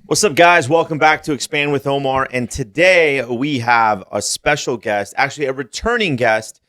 What's up, guys? Welcome back to Expand with Omar. And today we have a special guest, actually a returning guest,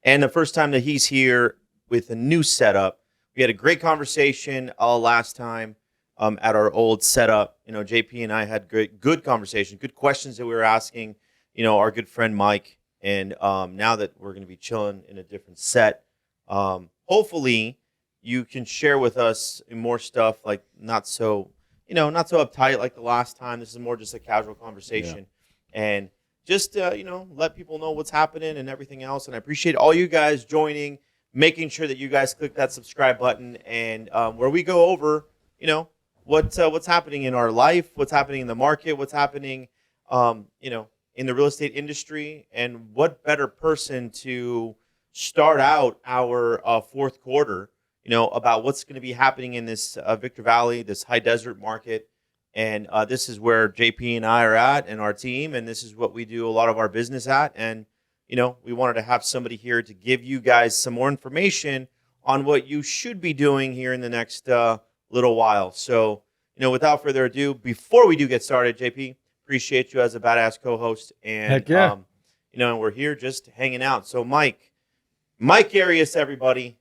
and the first time that he's here with a new setup. We had a great conversation last time at our old setup. JP and I had good conversation, good questions that we were asking, our good friend Mike. And now that we're going to be chilling in a different set, hopefully you can share with us more stuff, like not so uptight like the last time. This is more just a casual conversation, and just let people know what's happening and everything else. And I appreciate all you guys joining, making sure that you guys click that subscribe button, and where we go over, what's happening in our life, what's happening in the market, what's happening, in the real estate industry, and what better person to start out our fourth quarter. About what's going to be happening in this Victor Valley, this high desert market. And this is where JP and I are at and our team. And this is what we do a lot of our business at. And, we wanted to have somebody here to give you guys some more information on what you should be doing here in the next little while. So, without further ado, before we do get started, JP, appreciate you as a badass co-host. And, Heck yeah. And we're here just hanging out. So, Mike Arias, everybody.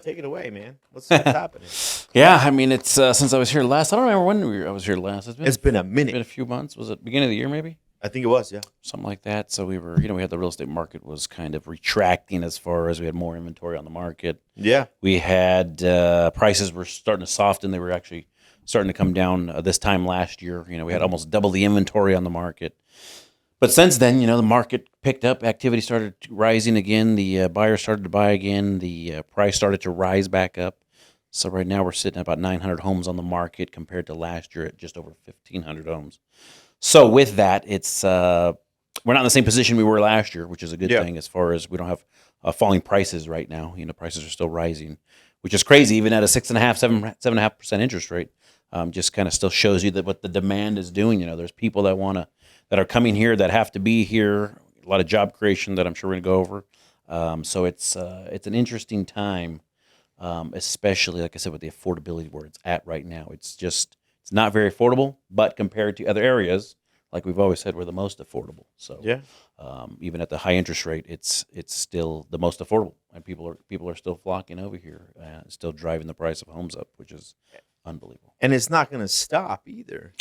Take it away, man. What's happening? Yeah, I mean, it's since I was here last. I don't remember when I was here last. It's been a minute. It's been a few months. Was it beginning of the year, maybe? I think it was, yeah. Something like that. So we were, we had the real estate market was kind of retracting as far as we had more inventory on the market. Yeah. We had prices were starting to soften. They were actually starting to come down this time last year. We had almost double the inventory on the market. But since then, the market picked up, activity started rising again, the buyers started to buy again, the price started to rise back up. So right now we're sitting at about 900 homes on the market compared to last year at just over 1,500 homes. So with that, it's we're not in the same position we were last year, which is a good thing as far as we don't have falling prices right now. Prices are still rising, which is crazy, even at a 7.5% interest rate. Just kind of still shows you that what the demand is doing. There's people that are coming here that have to be here. A lot of job creation that I'm sure we're going to go over. So it's an interesting time, especially like I said with the affordability where it's at right now. It's not very affordable, but compared to other areas, like we've always said, we're the most affordable. So even at the high interest rate, it's still the most affordable, and people are still flocking over here, still driving the price of homes up, which is unbelievable. And it's not going to stop either.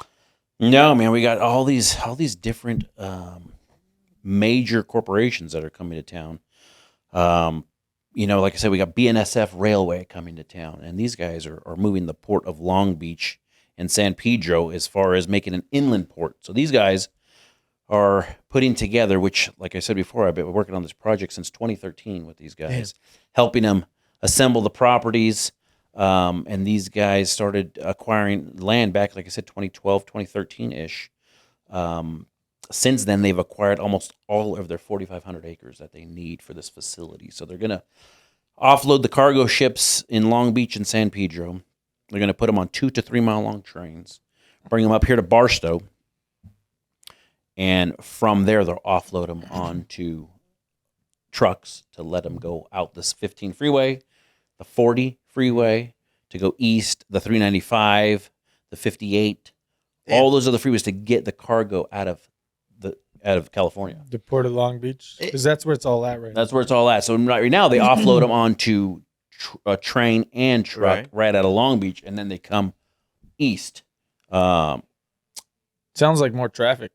No, man, we got all these different major corporations that are coming to town. Like I said, we got BNSF Railway coming to town, and these guys are moving the port of Long Beach and San Pedro as far as making an inland port. So these guys are putting together, which, like I said before, I've been working on this project since 2013 with these guys, helping them assemble the properties. And these guys started acquiring land back, like I said, 2012, 2013-ish. Since then, they've acquired almost all of their 4,500 acres that they need for this facility. So they're going to offload the cargo ships in Long Beach and San Pedro. They're going to put them on 2 to 3 mile long trains, bring them up here to Barstow, and from there they'll offload them onto trucks to let them go out this 15 freeway, the 40 freeway, to go east, the 395, the 58. All those other freeways to get the cargo out of California. The Port of Long Beach, because that's where it's all at right now. That's where it's all at. So right now they offload them onto a train and truck right out of Long Beach, and then they come east. Sounds like more traffic.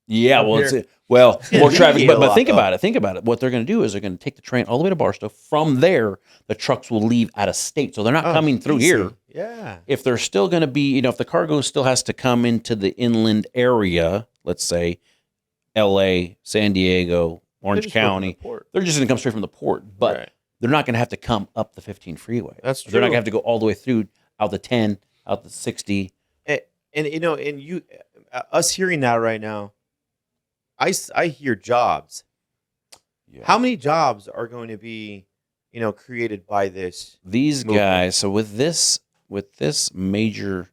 Yeah, more traffic. But think about it. Think about it. What they're going to do is they're going to take the train all the way to Barstow. From there, the trucks will leave out of state. So they're not coming through here. Yeah. If they're still going to be, if the cargo still has to come into the inland area, let's say L.A., San Diego, Orange County, they're just going to come straight from the port. But they're not going to have to come up the 15 freeway. That's true. They're not going to have to go all the way through, out the 10, out the 60. And us hearing that right now, I hear jobs. Yeah. How many jobs are going to be, created by this? These movement? Guys. So with this major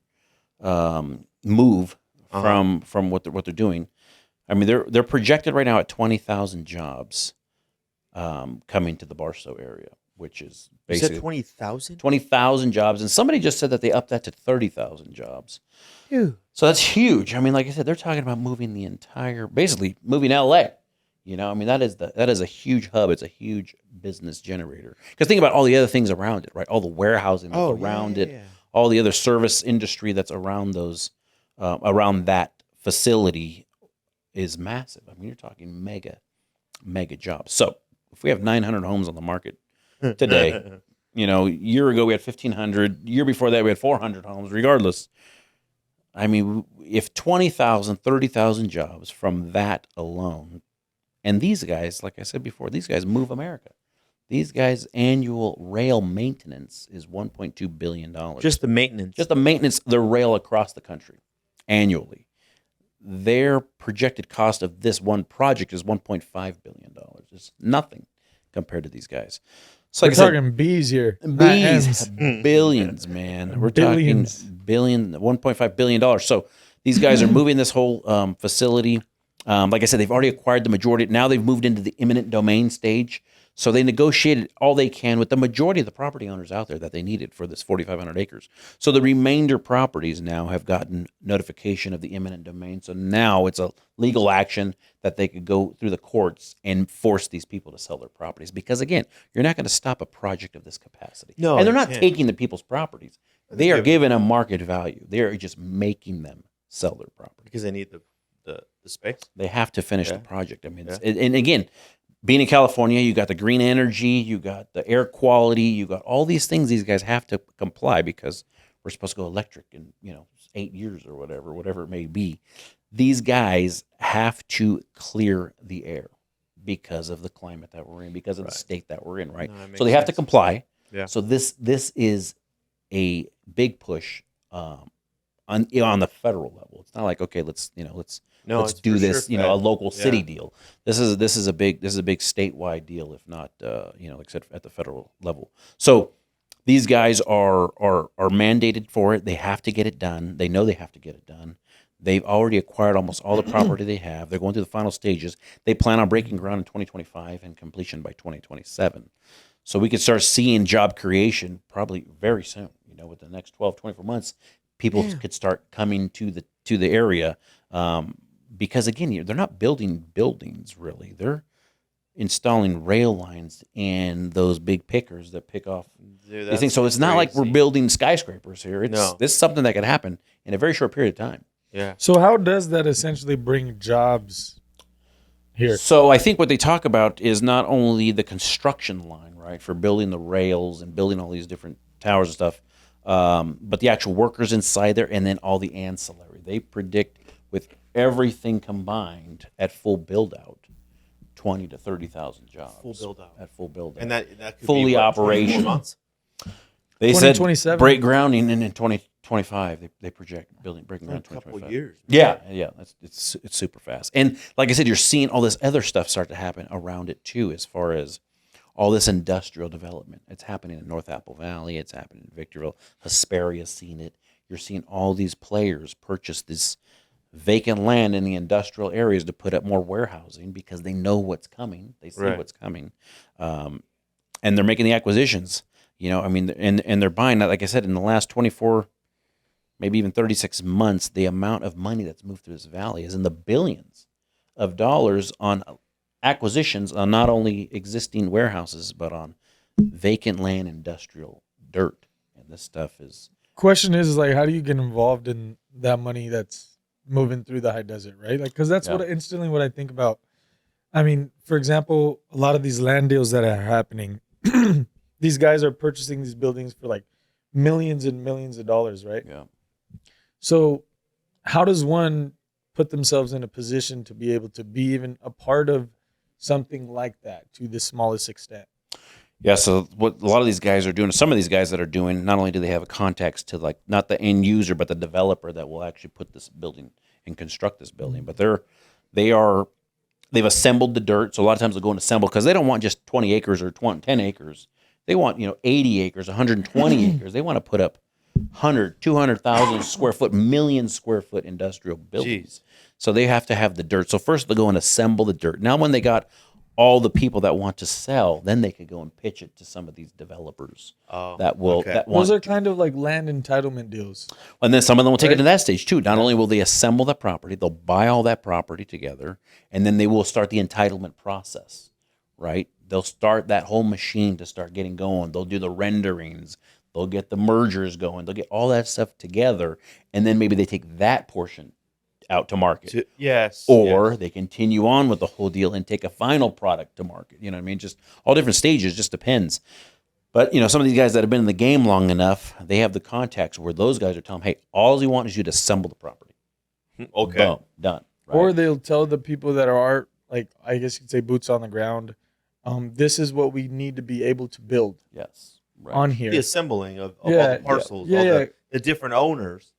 move from what they're doing, I mean they're projected right now at 20,000 jobs coming to the Barstow area. which is You said basically 20,000? 20,000 jobs. And somebody just said that they upped that to 30,000 jobs. Dude. So that's huge. I mean, like I said, they're talking about moving basically moving LA. I mean, that is a huge hub. It's a huge business generator. Because think about all the other things around it, right? All the warehousing that's around it, all the other service industry that's around around that facility is massive. I mean, you're talking mega jobs. So if we have 900 homes on the market today, a year ago we had 1,500. Year before that we had 400 homes. Regardless, I mean, if 20,000, 30,000 jobs from that alone. And these guys, like I said before, these guys move America. These guys' annual rail maintenance is $1.2 billion. Just the maintenance. Just the maintenance of the rail across the country annually. Their projected cost of this one project is $1.5 billion. It's nothing compared to these guys. So We're talking bees here. Bees, billions, man. We're Billions. talking $1.5 billion. So these guys are moving this whole facility. Like I said, they've already acquired the majority. Now they've moved into the eminent domain stage. So they negotiated all they can with the majority of the property owners out there that they needed for this 4,500 acres. So the remainder properties now have gotten notification of the eminent domain. So now it's a legal action that they could go through the courts and force these people to sell their properties. Because again, you're not going to stop a project of this capacity. No, and they're you not can't. taking the people's properties. They are given a market value. They are just making them sell their property. Because they need the space. They have to finish the Yeah. project. I mean, and again, being in California, you got the green energy, you got the air quality, you got all these things. These guys have to comply because we're supposed to go electric in 8 years or whatever it may be. These guys have to clear the air because of the climate that we're in, because of the state that we're in, right? No, that makes So they have to sense. comply. Yeah. So this is a big push on the federal level. It's not like, okay, let's It's do for this, sure a fed. local city Yeah. deal. This is a big statewide deal, if not like I said, at the federal level. So these guys are mandated for it. They have to get it done. They know they have to get it done. They've already acquired almost all the property they have. They're going through the final stages. They plan on breaking ground in 2025 and completion by 2027. So we could start seeing job creation probably very soon. Within the next 12, 24 months, people could start coming to the area. Because again, they're not building buildings really. They're installing rail lines and those big pickers that pick off Dude, these things. So it's not like we're building skyscrapers here. This is something that could happen in a very short period of time. Yeah. So how does that essentially bring jobs here? So I think what they talk about is not only the construction line, right, for building the rails and building all these different towers and stuff, but the actual workers inside there, and then all the ancillary. They predict with everything combined at full build out, 20 to 30,000 jobs. Full build out. At full build out. And that could Fully be, what, operational. 24 months? They said 2027. break ground in 2025. They project breaking ground in A couple 2025. years. Yeah. It's super fast. And like I said, you're seeing all this other stuff start to happen around it too, as far as all this industrial development. It's happening in North Apple Valley. It's happening in Victorville. Hesperia's seen it. You're seeing all these players purchase this vacant land in the industrial areas to put up more warehousing because they know what's coming. They see what's coming. And they're making the acquisitions. And they're buying, like I said, in the last 24, maybe even 36 months, the amount of money that's moved through this valley is in the billions of dollars on acquisitions on not only existing warehouses, but on vacant land, industrial dirt. And this stuff is... Question is like, how do you get involved in that money that's moving through the high desert, right? Like, because that's what I think about. I mean, for example, a lot of these land deals that are happening, these guys are purchasing these buildings for like millions and millions of dollars, right? Yeah. So how does one put themselves in a position to be able to be even a part of something like that to the smallest extent? Yeah, so what a lot of these guys are doing, some of these guys that are doing, not only do they have a contacts to like not the end user, but the developer that will actually put this building and construct this building, but they've assembled the dirt. So a lot of times they'll go and assemble because they don't want just 20 acres or 10 acres. They want 80 acres, 120 acres. They want to put up 100, 200,000 square foot, million square foot industrial buildings. Jeez. So they have to have the dirt. So first they'll go and assemble the dirt. Now when they got all the people that want to sell, then they could go and pitch it to some of these developers that want. Those are kind of like land entitlement deals. And then some of them will take it to that stage too. Not only will they assemble the property, they'll buy all that property together, and then they will start the entitlement process, right? They'll start that whole machine to start getting going. They'll do the renderings. They'll get the mergers going. They'll get all that stuff together, and then maybe they take that portion out to market. Or they continue on with the whole deal and take a final product to market. You know what I mean? Just all different stages, just depends. But, some of these guys that have been in the game long enough, they have the contacts where those guys are telling them, hey, all you want is you to assemble the property. Okay. Boom, done. Right? Or they'll tell the people that are, like, I guess you could say boots on the ground, this is what we need to be able to build. Yes. Right. On here. The assembling of all the parcels, the different owners.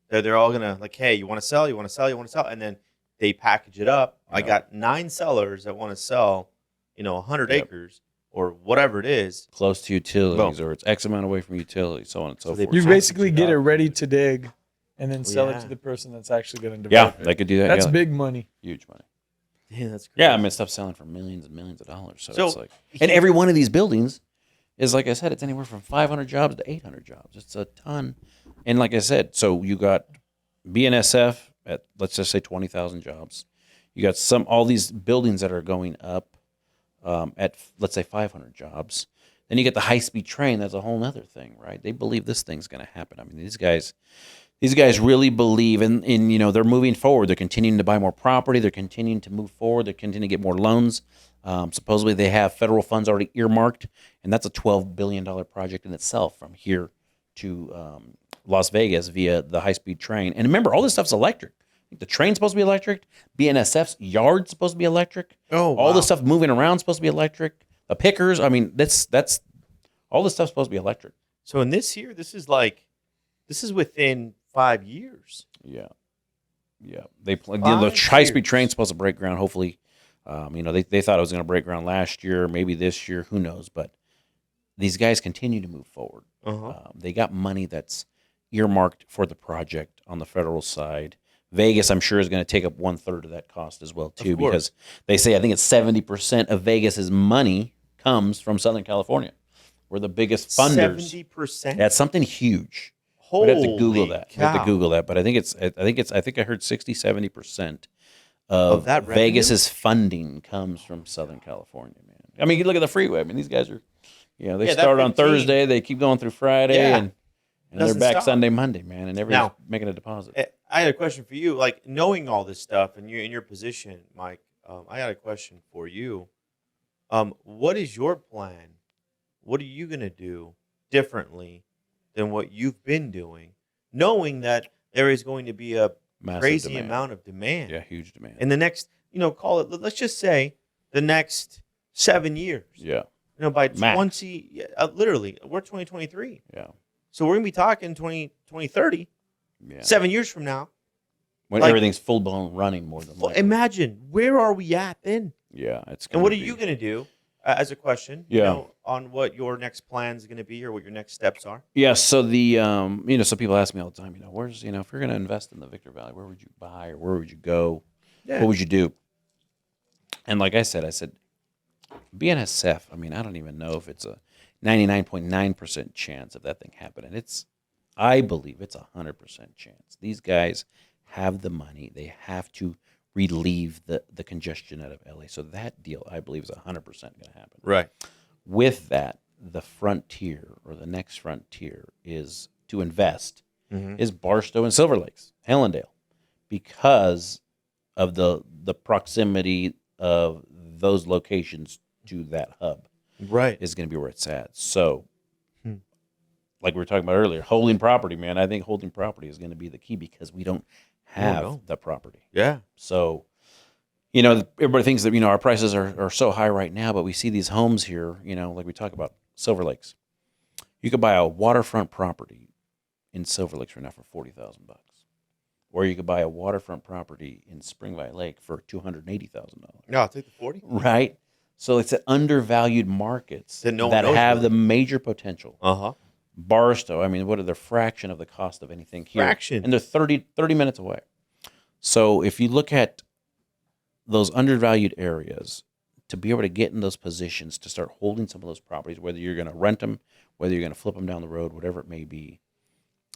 They're all going to, like, hey, you want to sell, you want to sell, you want to sell. And then they package it up. I got 9 sellers that want to sell, 100 acres. Or whatever it is. Close to utilities, or it's X amount away from utilities, so on and so forth. You basically get it ready to dig and then sell it to the person that's actually going to develop it. They could do that. That's big money. Huge money. Yeah, that's crazy. Yeah, I mean, stuff's selling for millions and millions of dollars. So it's like, and every one of these buildings is, like I said, it's anywhere from 500 jobs to 800 jobs. It's a ton. And like I said, so you got BNSF at, let's just say, 20,000 jobs. You got all these buildings that are going up. At, let's say, 500 jobs. Then you get the high-speed train. That's a whole other thing, right? They believe this thing's going to happen. I mean, these guys really believe in they're moving forward. They're continuing to buy more property. They're continuing to move forward. They're continuing to get more loans. Supposedly they have federal funds already earmarked, and that's a $12 billion project in itself from here to Las Vegas via the high-speed train. And remember, all this stuff's electric. The train's supposed to be electric. BNSF's yard's supposed to be electric. All the stuff moving around supposed to be electric. The pickers, I mean, that's all this stuff's supposed to be electric. So in this year, this is within 5 years. Yeah. The high-speed train's supposed to break ground. Hopefully, they thought it was going to break ground last year, maybe this year, who knows? But these guys continue to move forward. They got money that's earmarked for the project on the federal side. Vegas, I'm sure, is going to take up 1/3 of that cost as well, too, because they say I think it's 70% of Vegas's money comes from Southern California. We're the biggest funders. 70%? That's something huge. Holy We'd have to Google that. Cow. Have to Google that, but I think I heard 60-70% of that Vegas's funding comes from Southern California, man. I mean, you look at the freeway. I mean, these guys are, they start on Thursday, they keep going through Friday, and they're back Sunday, Monday, man, and everybody's making a deposit. I had a question for you. Like, knowing all this stuff and you're in your position, Mike, I had a question for you. What is your plan? What are you going to do differently than what you've been doing, knowing that there is going to be a Massive crazy demand. amount of demand? Yeah, huge demand. In the next, call it, let's just say the next 7 years. Yeah. By Max. literally, we're 2023. Yeah. So we're going to be talking 2030. Yeah. 7 years from now. When everything's full blown running more than likely. Imagine, where are we at then? Yeah. And what are you going to do as a question, on what your next plan is going to be or what your next steps are? Yeah. So so people ask me all the time, where's, if you're going to invest in the Victor Valley, where would you buy or where would you go? Yeah. What would you do? And like I said, BNSF, I mean, I don't even know if it's a 99.9% chance of that thing happening. I believe it's 100% chance. These guys have the money. They have to relieve the congestion out of LA. So that deal, I believe, is 100% going to happen. Right. With that, the frontier or the next frontier is to invest is Barstow and Silver Lakes, Hellendale, because of the proximity of those locations to that hub. Right. Is going to be where it's at. So, like we were talking about earlier, holding property, man. I think holding property is going to be the key because we don't have the property. Yeah. So, everybody thinks that, our prices are so high right now, but we see these homes here, like we talk about Silver Lakes. You could buy a waterfront property in Silver Lakes right now for $40,000. Or you could buy a waterfront property in Spring Valley Lake for $280,000. No, I'll take the 40. Right? So it's the undervalued markets that have the major potential. Barstow, I mean, what are the fraction of the cost of anything here? Fraction. And they're 30 minutes away. So if you look at those undervalued areas to be able to get in those positions to start holding some of those properties, whether you're going to rent them, whether you're going to flip them down the road, whatever it may be.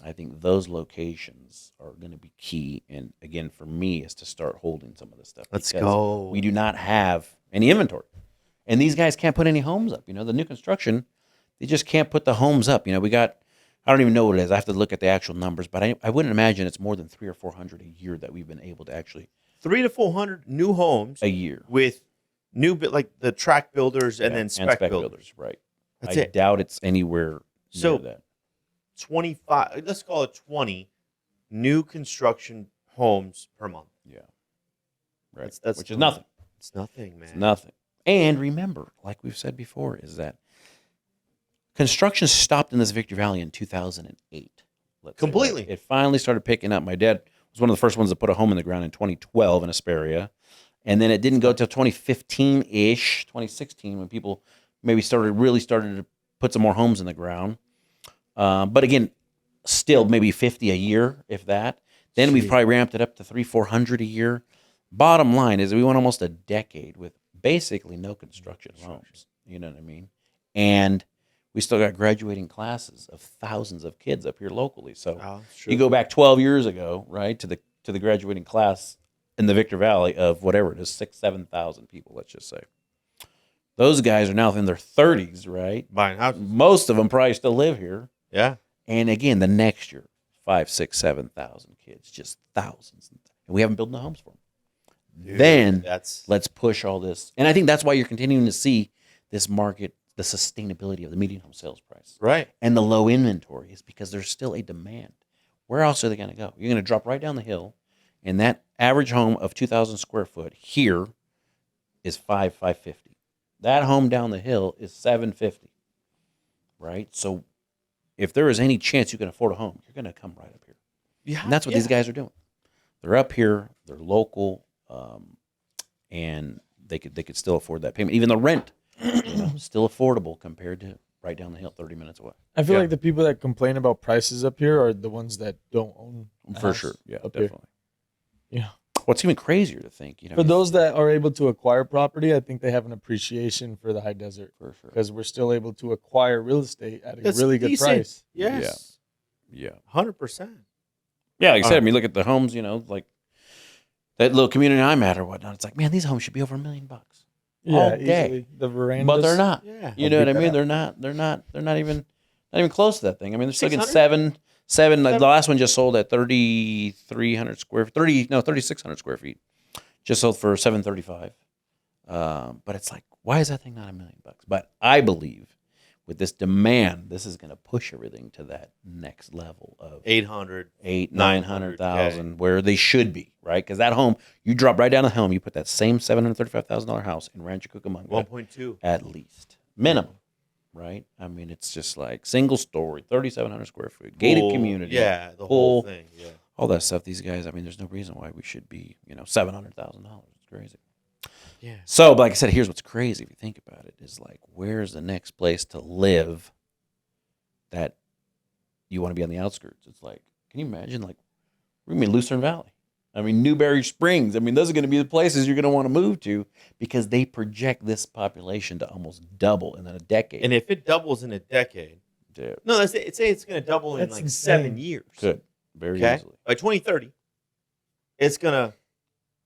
I think those locations are going to be key. And again, for me, is to start holding some of this stuff. Let's go. We do not have any inventory. And these guys can't put any homes up. The new construction, they just can't put the homes up. We got, I don't even know what it is. I have to look at the actual numbers, but I wouldn't imagine it's more than 300 or 400 a year that we've been able to actually 300 to 400 new homes a year with new, like the track builders and then spec builders. Right. That's I it. doubt it's anywhere So near that. 25, let's call it 20 new construction homes per month. Yeah. Right. That's Which is nothing. It's nothing, man. It's nothing. And remember, like we've said before, is that construction stopped in this Victory Valley in 2008. Completely. It finally started picking up. My dad was one of the first ones to put a home in the ground in 2012 in Asperia. And then it didn't go till 2015-ish, 2016, when people maybe started to put some more homes in the ground. But again, still maybe 50 a year, if that. Then we've probably ramped it up to 300-400 a year. Bottom line is we went almost a decade with basically no construction homes. You know what I mean? And we still got graduating classes of thousands of kids up here locally. So you go back 12 years ago, right, to the graduating class in the Victor Valley of whatever it is, 6,000-7,000 people, let's just say. Those guys are now in their 30s, right? Buying houses. Most of them probably still live here. Yeah. And again, the next year, 5,000, 6,000, 7,000 kids, just thousands. And we haven't built no homes for them. Dude, then let's push all this. And I think that's why you're continuing to see this market, the sustainability of the median home sales price. Right. And the low inventory is because there's still a demand. Where else are they going to go? You're going to drop right down the hill, and that average home of 2,000 square foot here is $550. That home down the hill is $750. Right? So if there is any chance you can afford a home, you're going to come right up here. Yeah. And that's what these guys are doing. They're up here, they're local, and they could still afford that payment. Even the rent, still affordable compared to right down the hill, 30 minutes away. I feel like the people that complain about prices up here are the ones that don't own a For house sure. Yeah, up definitely. Here. Yeah. What's even crazier to think, For those that are able to acquire property, I think they have an appreciation for the high desert. For sure. Because we're still able to acquire real estate at a That's really good decent. price. Yes. Yeah. 100%. Yeah, like I said, I mean, look at the homes, like that little community I'm at or whatnot. It's like, man, these homes should be over $1 million. Yeah, all day. easily. The verandas. But they're not. Yeah. You know what I mean? They're not even close to that thing. I mean, they're still getting 600? seven. The last one just sold at 3,600 square feet. Just sold for $735. But it's like, why is that thing not $1 million? But I believe with this demand, this is going to push everything to that next level of 800, 900,000, where they should be, right? Because that home, you drop right down the home, you put that same $735,000 house in Rancho Cucamonga, 1.2 at least minimum, right? I mean, it's just like single story, 3,700 square foot, gated community, Yeah, the pool, whole thing. Yeah. all that stuff. These guys, I mean, there's no reason why we should be, $700,000. It's crazy. Yeah. So, but like I said, here's what's crazy if you think about it: is like, where's the next place to live that you want to be on the outskirts? It's like, can you imagine? Like, we're gonna be in Lucerne Valley. I mean, Newberry Springs. I mean, those are going to be the places you're going to want to move to because they project this population to almost double in a decade. And if it doubles in a decade, no, let's say it's going to double in That's like insane. 7 years. Could very Okay. easily. By 2030, it's going to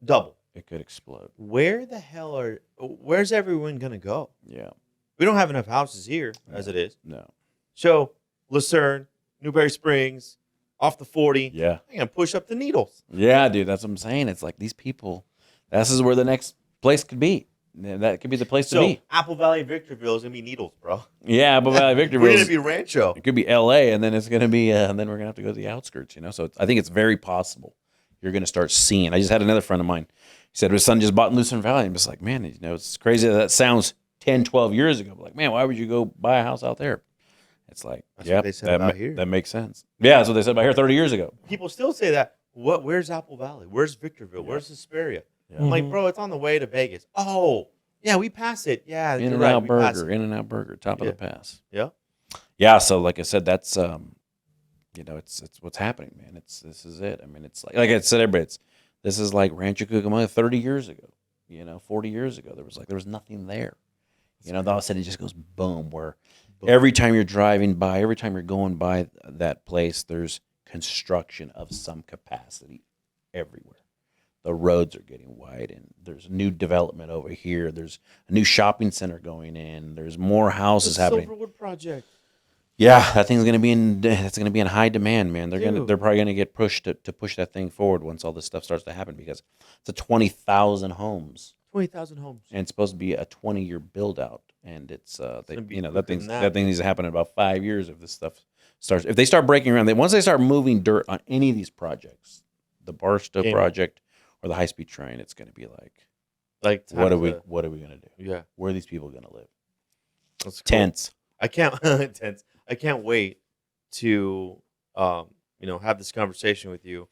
double. It could explode. Where's everyone going to go? Yeah. We don't have enough houses here as it is. No. So, Lucerne, Newberry Springs, off the 40. Yeah. I'm going to push up the Needles. Yeah, dude. That's what I'm saying. It's like these people. This is where the next place could be. That could be the place to be. Apple Valley, Victorville is going to be Needles, bro. Yeah, Apple Valley, We're Victorville. going to be Rancho. It could be L.A. and then it's going to be, and then we're going to have to go to the outskirts. So I think it's very possible you're going to start seeing. I just had another friend of mine. He said his son just bought in Lucerne Valley. And just like, man, it's crazy that sounds 10, 12 years ago. But like, man, why would you go buy a house out there? It's like, That's what they said about here. That makes sense. Yeah, that's what they said about here 30 years ago. People still say that. Where's Apple Valley? Where's Victorville? Yeah. Where's Hesperia? Yeah. I'm like, bro, it's on the way to Vegas. Oh, yeah, we pass it. Yeah, you're right, In-N-Out we pass Burger, it. In-N-Out Burger, top of the pass. Yeah. Yeah, so like I said, that's it's what's happening, man. This is it. I mean, it's like I said, everybody, this is like Rancho Cucamonga 30 years ago. 40 years ago. There was nothing there. All of a sudden it just goes boom, where every time you're driving by, every time you're going by that place, there's construction of some capacity everywhere. The roads are getting widened. There's new development over here. There's a new shopping center going in. There's more houses happening. Silverwood project. Yeah, that's going to be in high demand, man. They're probably gonna get pushed to push that thing forward once all this stuff starts to happen, because it's a 20,000 homes. 20,000 homes. And it's supposed to be a 20-year build out, and it's that thing needs to happen in about 5 years if this stuff starts. If they start breaking around, once they start moving dirt on any of these projects, the Barstow project or the high-speed train, it's going to be like what are we going to do? Yeah, where are these people going to live? That's cool. Tents. I can't wait to have this conversation with you,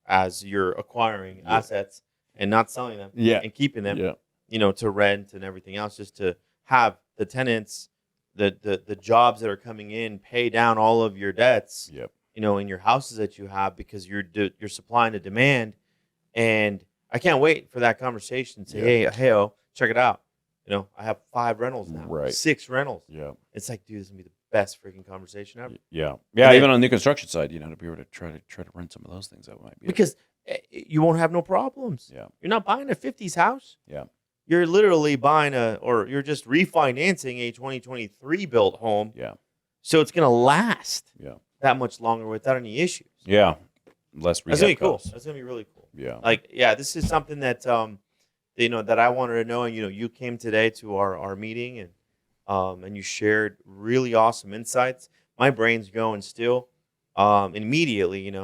as you're acquiring assets and not selling them, and keeping them, to rent and everything else, just to have the tenants, the jobs that are coming in, pay down all of your debts, in your houses that you have, because you're supplying the demand. And I can't wait for that conversation. Say, hey, check it out. I have 5 rentals now, right? 6 rentals. Yeah, it's like, dude, this is gonna be the best freaking conversation ever. Yeah. Even on the new construction side, to be able to try to rent some of those things out might be because you won't have no problems. Yeah, you're not buying a 50s house. Yeah, you're literally buying you're just refinancing a 2023 built home. Yeah, so it's gonna last. Yeah, that much longer without any issues. Yeah, less rehab. That's gonna be costs. cool. That's gonna be really cool. Yeah, this is something that that I wanted to know. And you came today to our meeting, and you shared really awesome insights. My brain's going still. Immediately,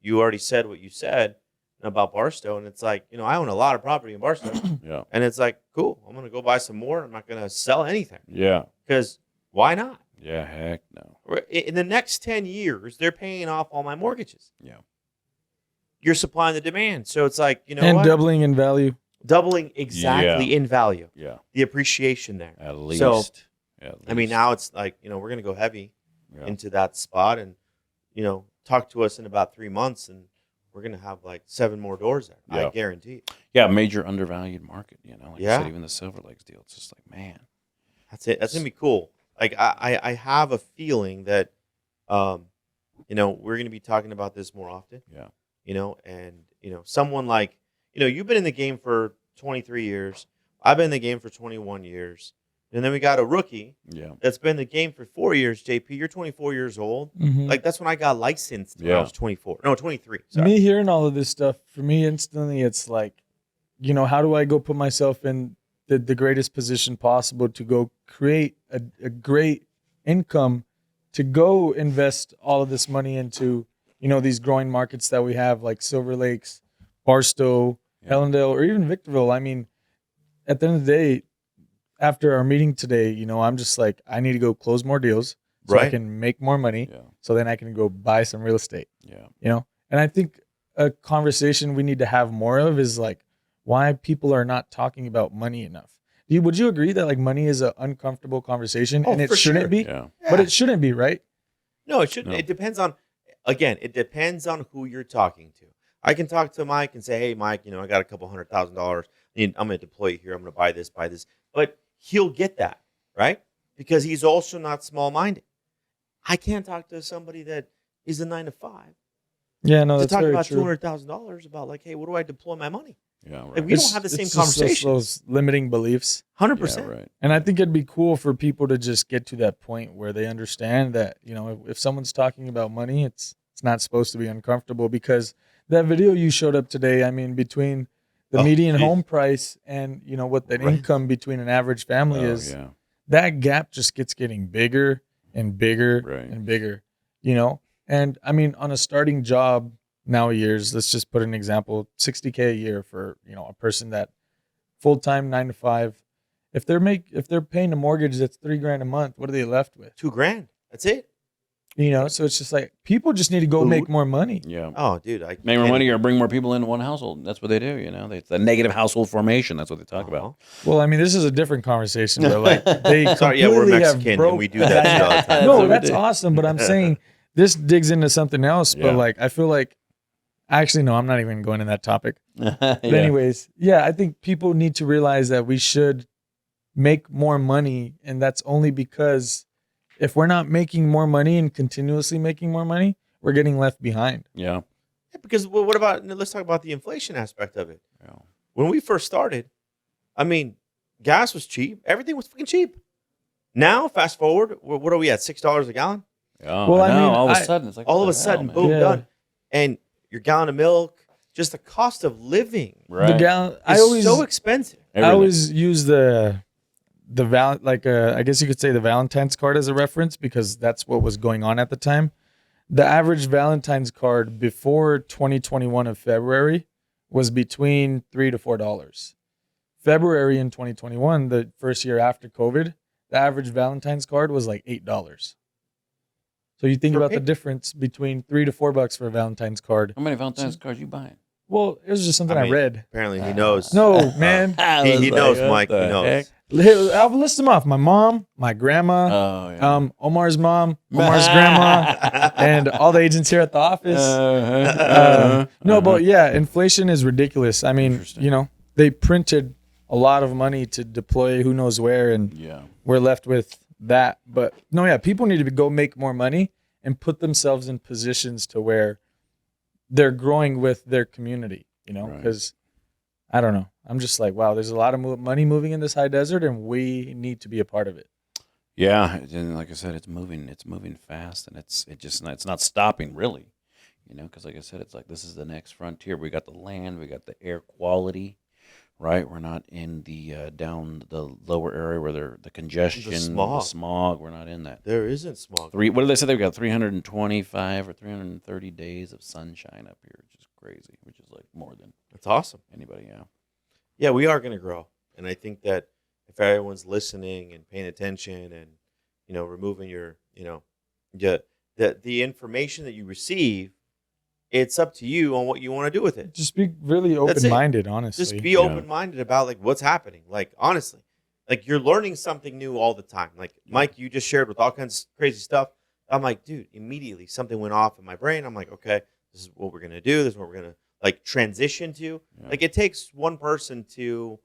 you already said what you said about Barstow, and it's like, I own a lot of property in Barstow. Yeah, and it's like, cool, I'm gonna go buy some more. I'm not gonna sell anything. Yeah, because why not? Yeah, heck no. In the next 10 years, they're paying off all my mortgages. Yeah, you're supplying the demand, so it's like, and doubling in value. Doubling exactly in value. Yeah. The appreciation there. At least. So, at least. I mean, now it's like, we're going to go heavy into that spot, and, talk to us in about 3 months, and we're going to have like 7 more doors there. I guarantee. Yeah. Major undervalued market, like you said, even the Silver Lakes deal. It's just like, man. That's it. That's going to be cool. Like, I have a feeling that, we're going to be talking about this more often. Yeah. And, someone like, you've been in the game for 23 years. I've been in the game for 21 years. And then we got a rookie that's been in the game for 4 years, JP. You're 24 years old. Mm-hmm. Like, that's when I got licensed when I was 24. No, 23. Sorry. Me hearing all of this stuff, for me, instantly, it's like, how do I go put myself in the greatest position possible to go create a great income, to go invest all of this money into, these growing markets that we have, like Silver Lakes, Barstow, Ellendale, or even Victorville. I mean, at the end of the day, after our meeting today, I'm just like, I need to go close more deals so I can make more money. Yeah. So then I can go buy some real estate. Yeah. And I think a conversation we need to have more of is like why people are not talking about money enough. Would you agree that like money is an uncomfortable conversation and it shouldn't be? Yeah. But it shouldn't be, right? No, it shouldn't. No. It depends on who you're talking to. I can talk to Mike and say, hey, Mike, I got a couple $100,000. I'm going to deploy it here. I'm going to buy this. But he'll get that, right? Because he's also not small-minded. I can't talk to somebody that is a 9-to-5. Yeah, no, that's very true. To talk about $200,000 about like, hey, where do I deploy my money? Yeah, right. Like, we don't have the same conversation. Those limiting beliefs. 100%. Yeah, right. And I think it'd be cool for people to just get to that point where they understand that, if someone's talking about money, it's not supposed to be uncomfortable, because that video you showed up today, I mean, between the median home price and, what the income between an average family is, that gap just getting bigger and bigger and bigger, And I mean, on a starting job nowadays, let's just put an example, $60K a year for, a person that full-time 9-to-5. If they're paying a mortgage that's $3,000 a month, what are they left with? $2,000. That's it. So it's just like people just need to go make more money. Yeah. Oh, dude, make more money or bring more people into one household. That's what they do. It's a negative household formation. That's what they talk about. Well, I mean, this is a different conversation, but like they sorry, we're Mexican and we do that shit all the time. No, that's awesome. But I'm saying this digs into something else. But like, I feel like Actually, no, I'm not even going in that topic. Yeah. But anyways, yeah, I think people need to realize that we should make more money. And that's only because if we're not making more money and continuously making more money, we're getting left behind. Yeah. Yeah, because what about, let's talk about the inflation aspect of it. Yeah. When we first started, I mean, gas was cheap. Everything was fucking cheap. Now, fast forward, what are we at? $6 a gallon? Yeah. Well, I I know. mean, All of a sudden, it's like, All what of a the sudden, hell, boom, man? Yeah. done. And your gallon of milk, just the cost of living Right. The gallon, is so expensive. I Everything. always use the I guess you could say the Valentine's card as a reference because that's what was going on at the time. The average Valentine's card before 2021 of February was between $3 to $4. February in 2021, the first year after COVID, the average Valentine's card was like $8. So you think For about the paper. difference between $3 to $4 for a Valentine's card. How many Valentine's cards you buying? Well, it was just something I I mean, read. Apparently, he knows. No, man. He knows, Mike. He knows. I'll list them off. My mom, my grandma, Oh, yeah. Omar's mom, Omar's grandma, and all the agents here at the office. No, but yeah, inflation is ridiculous. I mean, Interesting. you know, they printed a lot of money to deploy who knows where, and Yeah. we're left with that. But no, yeah, people need to go make more money and put themselves in positions to where they're growing with their community, you know, Right. because I don't know. I'm just like, wow, there's a lot of money moving in this high desert, and we need to be a part of it. Yeah, and like I said, it's moving fast, and it's not stopping really, you know, because like I said, it's like this is the next frontier. We got the land, we got the air quality, right? We're not in the down the lower area where the congestion, the smog. We're not in that. There isn't smog. What did they say? They've got 325 or 330 days of sunshine up here, which is crazy, which is like more than That's awesome. anybody. Yeah. Yeah, we are going to grow. And I think that if everyone's listening and paying attention and, you know, removing your, you know, the information that you receive, it's up to you on what you want to do with it. Just be really open-minded, honestly. Just be open-minded about like what's happening. Like, honestly, like you're learning something new all the time. Like Mike, you just shared with all kinds of crazy stuff. I'm like, dude, immediately something went off in my brain. I'm like, okay, this is what we're going to do. This is what we're going to like transition to. Yeah. Like it takes one person to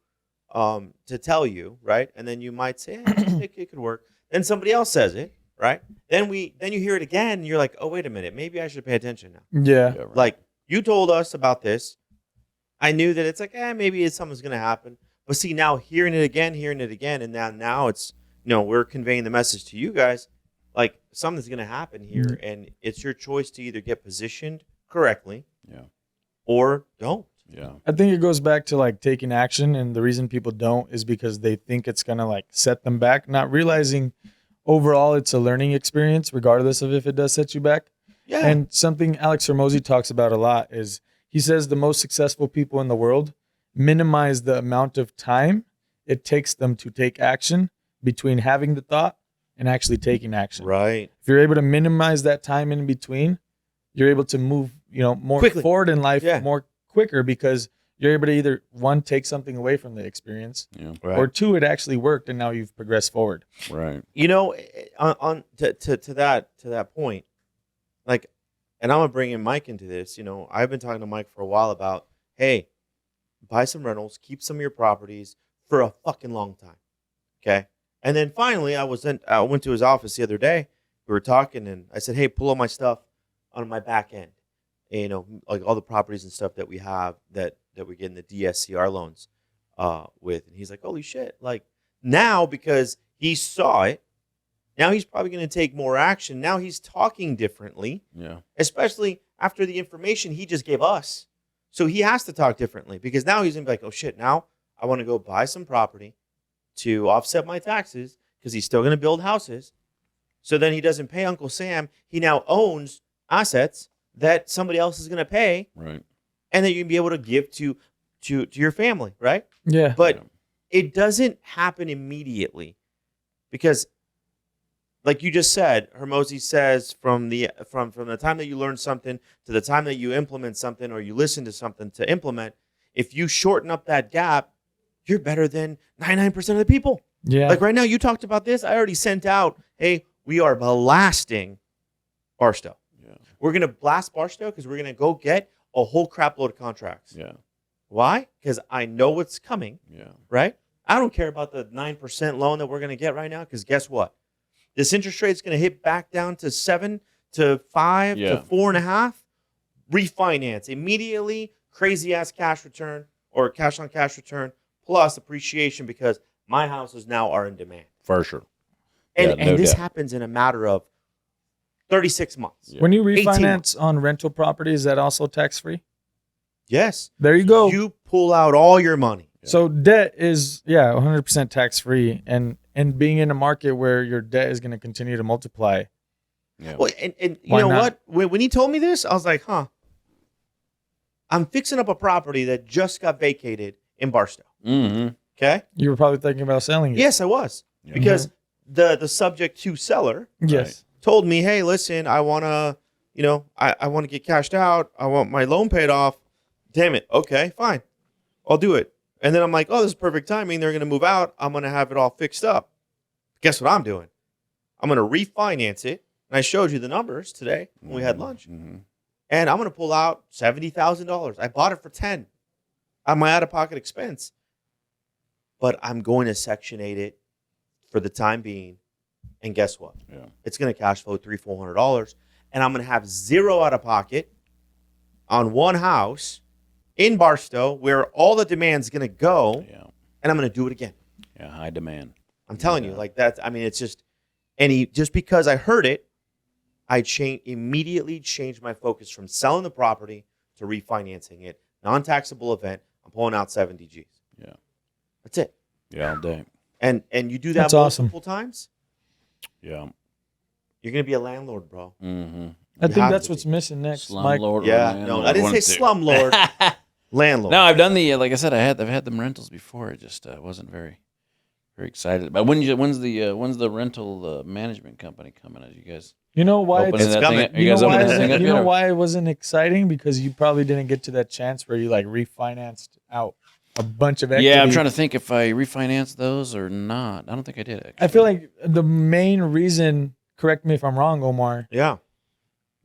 tell you, right? And then you might say, it could work. Then somebody else says it, right? Then you hear it again and you're like, oh, wait a minute, maybe I should pay attention now. Yeah. Right. Like you told us about this. I knew that it's like, maybe something's going to happen. But see, now hearing it again, and now it's, you know, we're conveying the message to you guys, like something's going to happen here, and it's your choice to either get positioned correctly, Yeah. or don't. Yeah. I think it goes back to like taking action, and the reason people don't is because they think it's gonna like set them back, not realizing overall it's a learning experience, regardless of if it does set you back. Yeah. And something Alex Hormozy talks about a lot is he says the most successful people in the world minimize the amount of time it takes them to take action between having the thought and actually taking action. Right. If you're able to minimize that time in between, you're able to move, you know, more Quickly. forward in life Yeah. quicker because you're able to either one, take something away from the experience, Yeah. Right. or two, it actually worked and now you've progressed forward. Right. You know, to that point, like, and I'm gonna bring in Mike into this. You know, I've been talking to Mike for a while about, hey, buy some rentals, keep some of your properties for a fucking long time, okay? And then finally, I went to his office the other day. We were talking, and I said, hey, pull all my stuff on my back end. And, you know, like all the properties and stuff that we have that we get in the DSCR loans with. And he's like, holy shit. Like now, because he saw it, now he's probably going to take more action. Now he's talking differently, Yeah. especially after the information he just gave us. So he has to talk differently because now he's going to be like, oh shit, now I want to go buy some property to offset my taxes because he's still going to build houses. So then he doesn't pay Uncle Sam. He now owns assets that somebody else is going to pay, Right. and that you can be able to give to your family, right? Yeah. But Yeah. it doesn't happen immediately because, like you just said, Hormozy says from the time that you learn something to the time that you implement something or you listen to something to implement, if you shorten up that gap, you're better than 99% of the people. Yeah. Like right now, you talked about this. I already sent out, hey, we are blasting Barstow. Yeah. We're going to blast Barstow because we're going to go get a whole crap load of contracts. Yeah. Why? Because I know what's coming, Yeah. right? I don't care about the 9% loan that we're going to get right now, because guess what? This interest rate is going to hit back down to 7 to 5 to 4.5. Refinance immediately, crazy ass cash return or cash on cash return plus appreciation, because my houses now are in demand. For sure. And no this doubt. happens in a matter of 36 months. Yeah. When you 18 refinance months. on rental property, is that also tax free? Yes. There you go. You pull out all your money. So debt is 100% tax free, and being in a market where your debt is going to continue to multiply. Yeah. Well, and you Why know not? what? When he told me this, I was like, huh. I'm fixing up a property that just got vacated in Barstow. Mm-hmm. Okay? You were probably thinking about selling it. Yes, I was. Yeah. Because the subject to seller Yes. told me, hey, listen, I want to, I want to get cashed out. I want my loan paid off. Damn it. Okay, fine. I'll do it. And then I'm like, oh, this is perfect timing. They're going to move out. I'm going to have it all fixed up. Guess what I'm doing? I'm going to refinance it. And I showed you the numbers today when we had lunch. Mm-hmm. And I'm going to pull out $70,000. I bought it for 10 on my out-of-pocket expense. But I'm going to Section 8 it for the time being. And guess what? Yeah. It's going to cash flow $300-$400. And I'm going to have zero out-of-pocket on one house in Barstow where all the demand's going to go. Yeah. And I'm going to do it again. Yeah. High demand. I'm telling you, like that. I mean, it's just, just because I heard it, I immediately changed my focus from selling the property to refinancing it. Non-taxable event. I'm pulling out 70 G's. Yeah. That's it. Yeah. All day. And you do that That's awesome. multiple times, Yeah. you're going to be a landlord, bro. Mm-hmm. I You think have that's to what's be. missing next, Mike. Slumlord. Yeah. No, I didn't say slumlord. Landlord. No, I've done the like I said, I've had them rentals before. It just wasn't very excited. But when's the rental management company coming? Are you guys You know why opening It's that coming. thing? Are you guys opening that thing up you yet, know or- why it wasn't exciting? Because you probably didn't get to that chance where you like refinanced out a bunch of equity. Yeah, I'm trying to think if I refinanced those or not. I don't think I did. Actually. I feel like the main reason, correct me if I'm wrong, Omar, Yeah.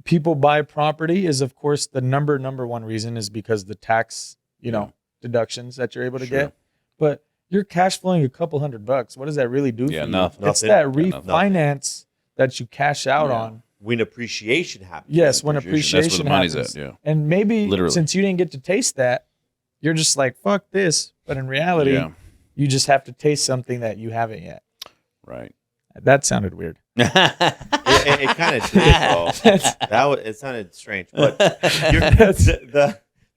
people buy property is, of course, the number one reason is because the tax, deductions that you're able to Sure. get. But you're cash flowing a couple $100. What does that really do Yeah, for you? nothing. It's that Yeah, nothing. refinance that you cash out Yeah. on. When appreciation happens. Yes, when That's where appreciation the money's happens. at. Yeah. And maybe Literally. since you didn't get to taste that, you're just like, fuck this. But in reality, Yeah. you just have to taste something that you haven't yet. Right. That sounded weird. It kind of did, though. It sounded strange. But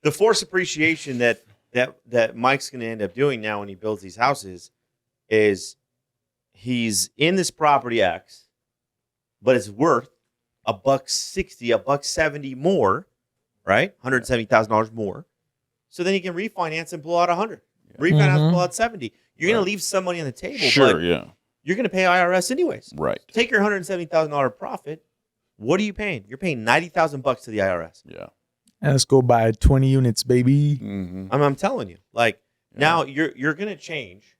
the forced appreciation that Mike's going to end up doing now when he builds these houses is he's in this property X, but it's worth $160, $170 more, right? $170,000 more. So then he can refinance and pull out 100. Refinance, Mhm. pull out 70. You're going to leave some money on the table, Sure. but Yeah. you're going to pay IRS anyways. Right. Take your $170,000 profit. What are you paying? You're paying $90,000 to the IRS. Yeah. And let's go buy 20 units, baby. Mm-hmm. I'm telling you, like now you're going to change.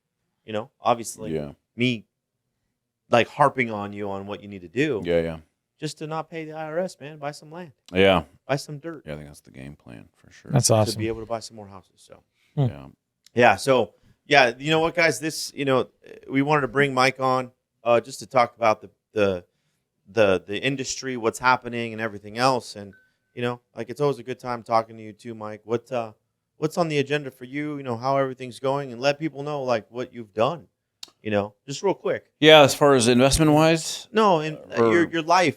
Obviously, Yeah. me like harping on you on what you need to do, Yeah. Yeah. just to not pay the IRS, man. Buy some land, Yeah. buy some dirt, Yeah. I think that's the game plan for sure. That's to awesome. be able to buy some more houses. So Yeah. yeah, so yeah, you know what, guys? This we wanted to bring Mike on just to talk about the industry, what's happening, and everything else. And like it's always a good time talking to you too, Mike. What's on the agenda for you? How everything's going, and let people know like what you've done. Just real quick. Yeah. As far as investment wise, No, and Or- your life,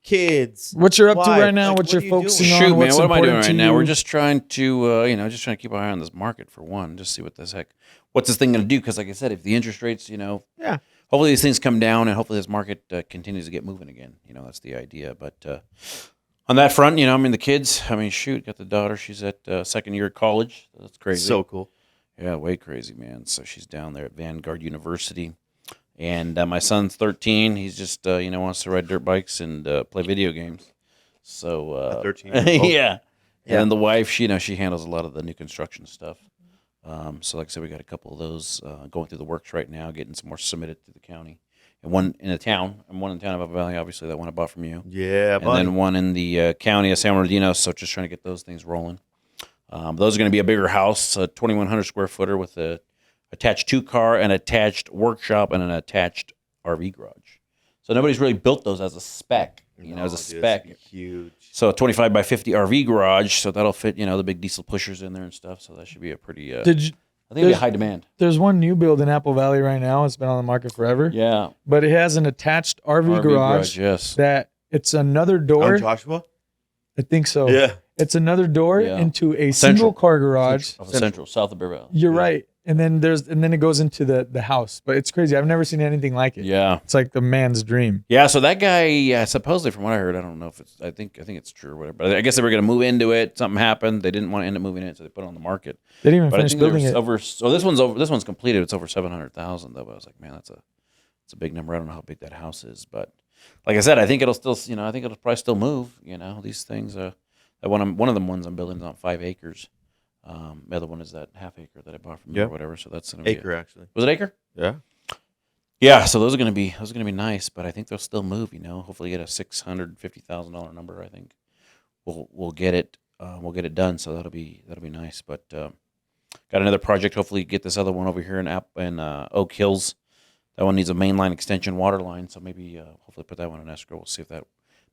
kids. What you're up to wife, right now, like, what you're are you doing? focusing shoot, on, man, what's what am I doing important right to now? you? We're just trying to, just trying to keep our eye on this market for one, just see what this heck, what's this thing going to do? Because, like I said, if the interest rates, Yeah. hopefully these things come down, and hopefully this market continues to get moving again. That's the idea. But on that front, the kids. Shoot, got the daughter. She's at second year of college. That's crazy. So cool. Yeah, way crazy, man. So she's down there at Vanguard University. And my son's 13. He's just, wants to ride dirt bikes and play video games. So, At 13 years old. yeah. And Yeah. then the wife, she handles a lot of the new construction stuff. So, like I said, we got a couple of those going through the works right now, getting some more submitted to the county. and one in the town, and one in the town of Apple Valley, obviously that one I bought from you. Yeah, and then one in the county of San Bernardino. So just trying to get those things rolling. Those are going to be a bigger house, a 2,100 square footer with a attached 2-car, an attached workshop, and an attached RV garage. So nobody's really built those as a spec, as a spec. Huge. So a 25 by 50 RV garage, so that'll fit, the big diesel pushers in there and stuff. So that should be a pretty. I think it'll be a high demand. There's one new build in Apple Valley right now. It's been on the market forever. Yeah, but it has an attached RV garage. Yes, that it's another door. On Joshua? I think so. Yeah. It's another door into a single car garage. Central, south of Bear Valley. You're right. And then it goes into the house. But it's crazy. I've never seen anything like it. Yeah. It's like the man's dream. Yeah, so that guy, supposedly from what I heard, I don't know if I think it's true or whatever. But I guess they were going to move into it. Something happened. They didn't want to end up moving it, so they put it on the market. They didn't even finish building it. This one's completed. It's over 700,000 though. But I was like, man, it's a big number. I don't know how big that house is, but like I said, I think it'll still, I think it'll probably still move. These things. One of them ones I'm building is on 5 acres. The other one is that half acre that I bought from you or whatever. So that's an acre actually. Was it acre? Yeah. Yeah. So those are gonna be nice, but I think they'll still move. Hopefully get a $650,000 number. I think we'll get it. We'll get it done. So that'll be nice. But got another project. Hopefully get this other one over here in Oak Hills. That one needs a mainline extension water line. So maybe hopefully put that one in escrow. We'll see if that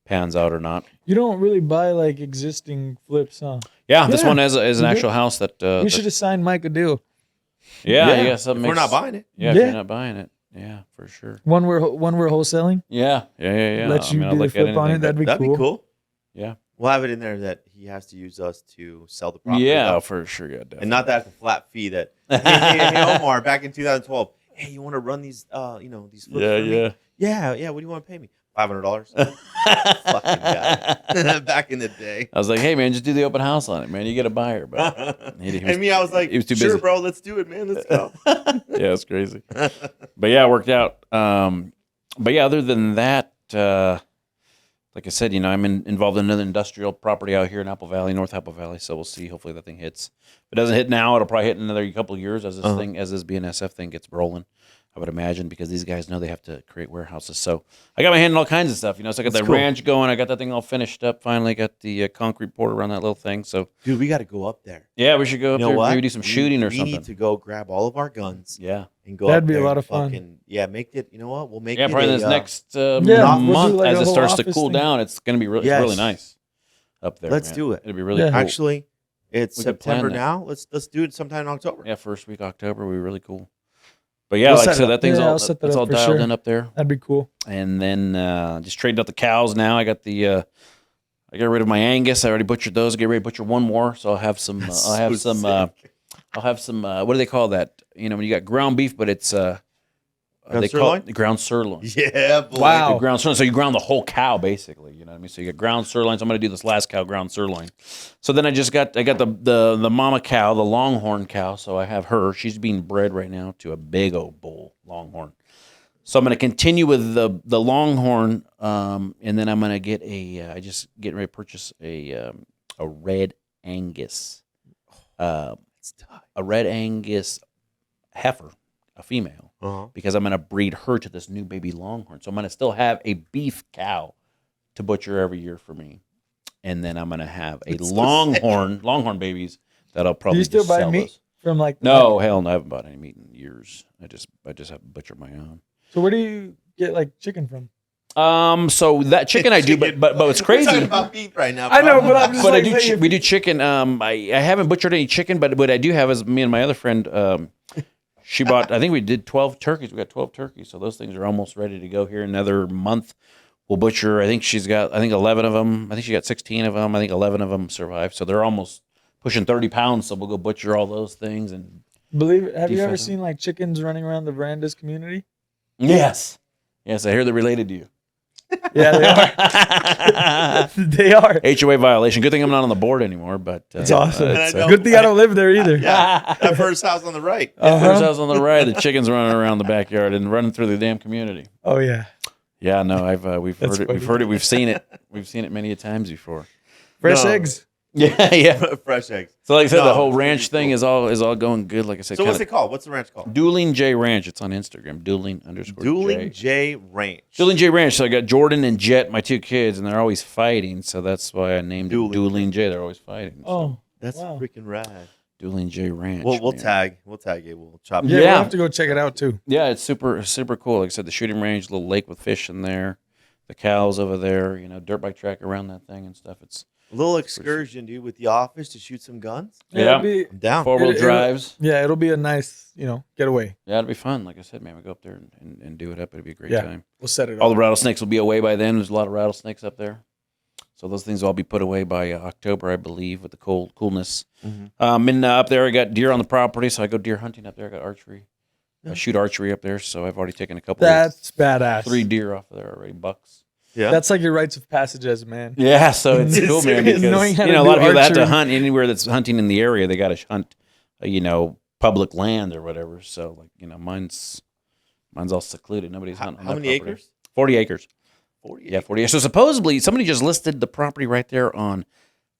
pans out or not. You don't really buy like existing flips, huh? Yeah, this one is an actual house that we should have signed Mike a deal. Yeah. We're not buying it. Yeah, if you're not buying it. Yeah, for sure. One we're wholesaling. Yeah. Let you do the flip on it. That'd be cool. Yeah. We'll have it in there that he has to use us to sell the property. Yeah, for sure. Yeah, definitely. And not that the flat fee that hey, Omar, back in 2012. Hey, you want to run these these flips for me? Yeah. What do you want to pay me? $500. Fucking guy. Back in the day. I was like, hey man, just do the open house on it, man. You get a buyer. But I was like, he was too sure, busy. bro, let's do it, man. Let's go. Yeah, it's crazy. But yeah, it worked out. But yeah, other than that, like I said, I'm involved in another industrial property out here in Apple Valley, North Apple Valley. So we'll see. Hopefully that thing hits. If it doesn't hit now, it'll probably hit in another couple of years as this BNSF thing gets rolling. I would imagine, because these guys know they have to create warehouses. So I got my hand in all kinds of stuff, So I got that ranch going. I got that thing all finished up. Finally got the concrete poured around that little thing. So, dude, we got to go up there. Yeah, we should go up there. What? Maybe do some shooting or something. We need to go grab all of our guns. Yeah, and go. That'd up be there a lot of and fun. Make it. You know what? We'll make it. Yeah, probably this next we'll month like as it starts to cool thing. down. It's going to be really, it's really nice up there. Let's do it. It'll be really cool. Actually, it's We could September plan now. Let's do it sometime in October. Yeah, first week October will be really cool. But yeah, like I said, that thing's all dialed in up there. That'd be cool. And then just trading out the cows now. I got I got rid of my Angus. I already butchered those. I get ready to butcher one more, so I'll have some. What do they call that? When you got ground beef, but it's they call it ground sirloin. Yeah, boy. Wow. The ground sirloin. So you ground the whole cow, basically. You know what I mean? So you got ground sirloin. So I'm going to do this last cow, ground sirloin. So then I got the mama cow, the longhorn cow. So I have her. She's being bred right now to a big old bull longhorn. So I'm going to continue with the longhorn, and then I'm going to get I just getting ready to purchase a red Angus, a red Angus heifer, a female. Because I'm going to breed her to this new baby longhorn. So I'm going to still have a beef cow to butcher every year for me. And then I'm going to have a longhorn babies that I'll probably Do you still buy sell meat those. from like No, hell no. I haven't bought any meat in years. I just have to butcher my own. So where do you get like chicken from? So that chicken I do, but it's crazy. We're talking about beef right now. I know, but I'm just But we do chicken. I haven't butchered any chicken, but what I do have is me and my other friend. She bought, I think we did 12 turkeys. We got 12 turkeys. So those things are almost ready to go here. Another month, we'll butcher. I think she's got, 11 of them. I think she got 16 of them. I think 11 of them survived. So they're almost pushing 30 pounds. So we'll go butcher all those things. And have you ever seen like chickens running around the verandas community? Yes. Yes, I hear they're related to you. Yeah, they are. They are. HOA violation. Good thing I'm not on the board anymore, but it's awesome. Good thing I don't live there either. Yeah, that first house on the right. First house on the right. The chickens running around the backyard and running through the damn community. Oh yeah. Yeah, no, we've heard it. We've heard it. We've seen it. We've seen it many a times before. Fresh eggs. Yeah. Fresh eggs. So like I said, No, the whole it's ranch pretty thing cool. is all going good. Like I said, So what's it called? What's the ranch called? Dueling J Ranch. It's on Instagram. Dueling_J. J Ranch. Dueling J Ranch. So I got Jordan and Jet, my two kids, and they're always fighting. So that's why I named it Dueling J. They're always fighting. So. Oh, That's wow. freaking rad. Dueling J Ranch. We'll man. tag it. We'll chop it. Yeah, Yeah. we'll have to go check it out too. Yeah, it's super cool. Like I said, the shooting range, little lake with fish in there, the cows over there, dirt bike track around that thing and stuff. It's A little excursion, dude, with the office to shoot some guns. Yeah. I'm down. 4-wheel It'll- drives. it'll be a nice, getaway. Yeah, it'll be fun. Like I said, man, we go up there and do it up. It'll be a great Yeah. time. We'll set it All up. the rattlesnakes will be away by then. There's a lot of rattlesnakes up there. So those things will all be put away by October, I believe, with the coolness. Mhm. And up there, I got deer on the property, so I go deer hunting up there. I got archery. I shoot archery up there, so I've already taken a couple. That's badass. 3 deer off of there already, bucks. Yeah. That's like your rites of passage as a man. Yeah, so it's cool, man, because Knowing how to a lot do of people have to archery. hunt anywhere that's hunting in the area. They got to hunt, public land or whatever. So, mine's all secluded. Nobody's hunting. How on that many property. acres? 40 acres. 40. Yeah, 40. So supposedly somebody just listed the property right there on,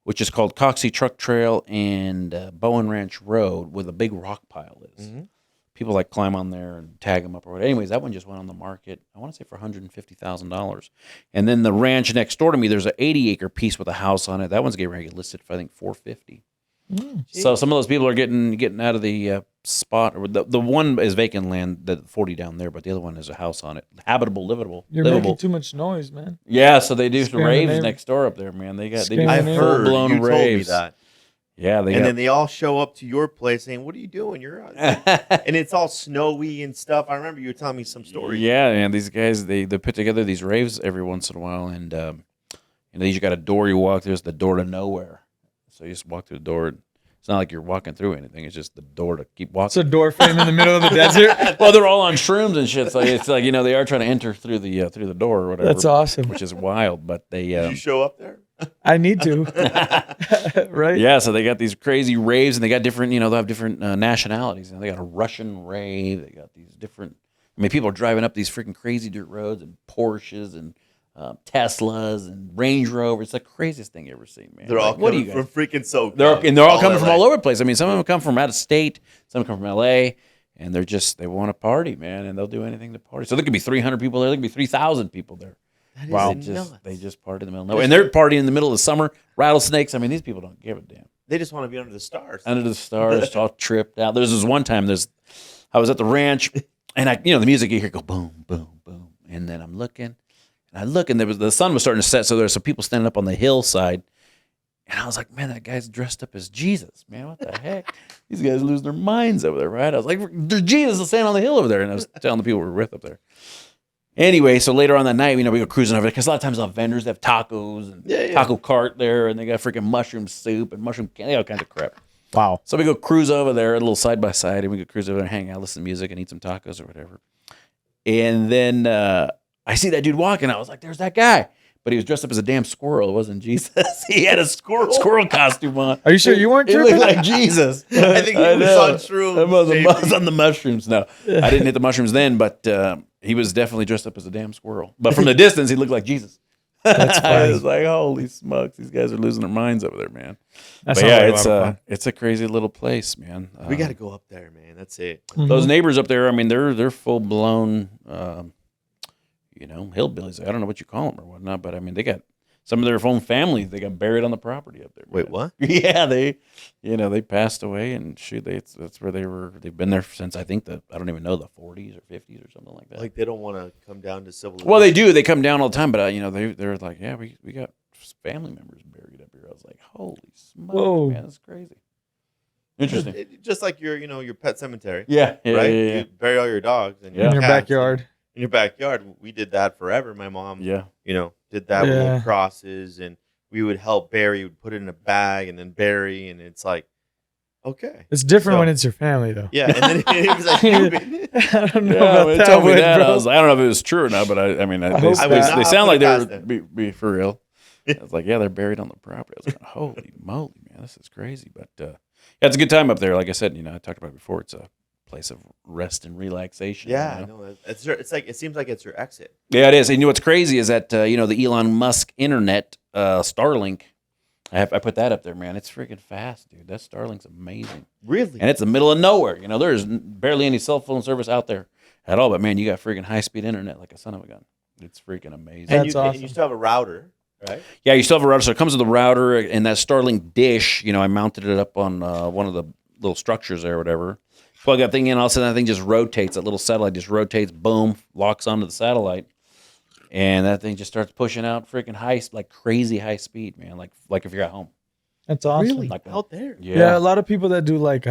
which is called Coxie Truck Trail and Bowen Ranch Road, where the big rock pile is. Mhm. People like climb on there and tag them up or whatever. Anyways, that one just went on the market. I want to say for $150,000. And then the ranch next door to me, there's an 80-acre piece with a house on it. That one's getting ready to get listed for I think $450. So some of those people are getting out of the spot. Or the one is vacant land, the 40 down there, but the other one has a house on it, habitable, livable. You're making too much noise, man. Yeah, so they do some Scaring the raves neighbor. next door up there, man. They do Scaring I've the full heard. blown You told me raves. that. Yeah, And then they all show up to your place saying, "What are you doing? You're out." And it's all snowy and stuff. I remember you were telling me some stories. Yeah, man. These guys they put together these raves every once in a while, and you usually got a door you walk through. It's the door to nowhere. So you just walk through the door. It's not like you're walking through anything. It's just the door to keep walking. It's a door frame in the middle of the desert. Well, they're all on shrooms and shit. So it's like they are trying to enter through the door or whatever. That's awesome. Which is wild, but they. Did you show up there? I need to. Right? Yeah, so they got these crazy raves, and they got different, they'll have different nationalities. They got a Russian rave. They got these different. I mean, people are driving up these freaking crazy dirt roads and Porsches and Teslas and Range Rovers. It's the craziest thing you ever seen, man. They're all what do coming you guys? from freaking SoCal. They're all coming from LA. all over the place. I mean, some of them come from out of state, some come from LA, and they want to party, man, and they'll do anything to party. So there could be 300 people there. There could be 3,000 people there. That is Wow, nuts. they just party in the middle of nowhere, and they're partying in the middle of the summer. Rattlesnakes. I mean, these people don't give a damn. They just want to be under the stars. Under the stars, all tripped out. There's this one time. I was at the ranch, and the music you hear go boom, boom, boom, and then I'm looking, and the sun was starting to set, so there's some people standing up on the hillside, and I was like, man, that guy's dressed up as Jesus, man. What the heck? These guys losing their minds over there, right? I was like, there's Jesus standing on the hill over there, and I was telling the people we were with up there. Anyway, so later on that night, we go cruising over there because a lot of times they'll have vendors, they have tacos and taco cart there, and they got freaking mushroom soup and mushroom candy, all kinds of crap. Wow. So we go cruise over there, a little side by side, and we go cruise over there and hang out, listen to music, and eat some tacos or whatever. And then I see that dude walking. I was like, "There's that guy," but he was dressed up as a damn squirrel. It wasn't Jesus. He had a squirrel costume on. Are you sure you weren't It tripping? looked like Jesus. I think he I was know. on shrooms. I was on the mushrooms. No, I didn't hit the mushrooms then, but he was definitely dressed up as a damn squirrel. But from the distance, he looked like Jesus. That's I funny. was like, holy smokes, these guys are losing their minds over there, man. That But sounds yeah, like a lot of fun. it's a crazy little place, man. We got to go up there, man. That's it. Those neighbors up there. I mean, they're full blown, hillbillies. I don't know what you call them or whatnot, but I mean, they got some of their own families. They got buried on the property up there. Wait, man. what? Yeah, they passed away, and shoot, that's where they were. They've been there since I think I don't even know, the 40s or 50s or something like that. Like they don't want to come down to civilization. Well, they do. They come down all the time, but they're like, yeah, we got family members buried up here. I was like, holy smokes, Whoa. man, that's crazy. Interesting. Just like your pet cemetery. Yeah, Right? yeah. You bury all your dogs and Yeah. In your cats backyard. In your backyard. We did that forever. My mom, Yeah. did that with Yeah. little crosses, and we would help bury. We'd put it in a bag and then bury, and it's like, okay. It's different So- when it's your family, though. Yeah, and then it was like, I don't know Yeah, about when that they told me one, that, bro. I don't know if it was true or not, but I mean, hope they not. they sound like they I'll were put it past be for real. I was like, yeah, they're buried on the property. I was like, holy moly, man, this is crazy. But yeah, it's a good time up there. Like I said, I talked about it before. It's a place of rest and relaxation. yeah, you know? I know. It's like it seems like it's your exit. Yeah, it is. And what's crazy is that the Elon Musk internet, Starlink, I put that up there, man. It's freaking fast, dude. That Starlink's amazing. Really? And it's the middle of nowhere. You know, there's barely any cell phone service out there at all. But man, you got freaking high speed internet like a son of a gun. It's freaking amazing. And That's you awesome. still have a router, right? Yeah, you still have a router. So it comes with a router and that Starlink dish. You know, I mounted it up on one of the little structures there or whatever. Plug that thing in, all of a sudden that thing just rotates. That little satellite just rotates, boom, locks onto the satellite. And that thing just starts pushing out freaking like crazy high speed, man. Like if you're at home. That's awesome. Really? Like Out there? Yeah, a lot of people that do like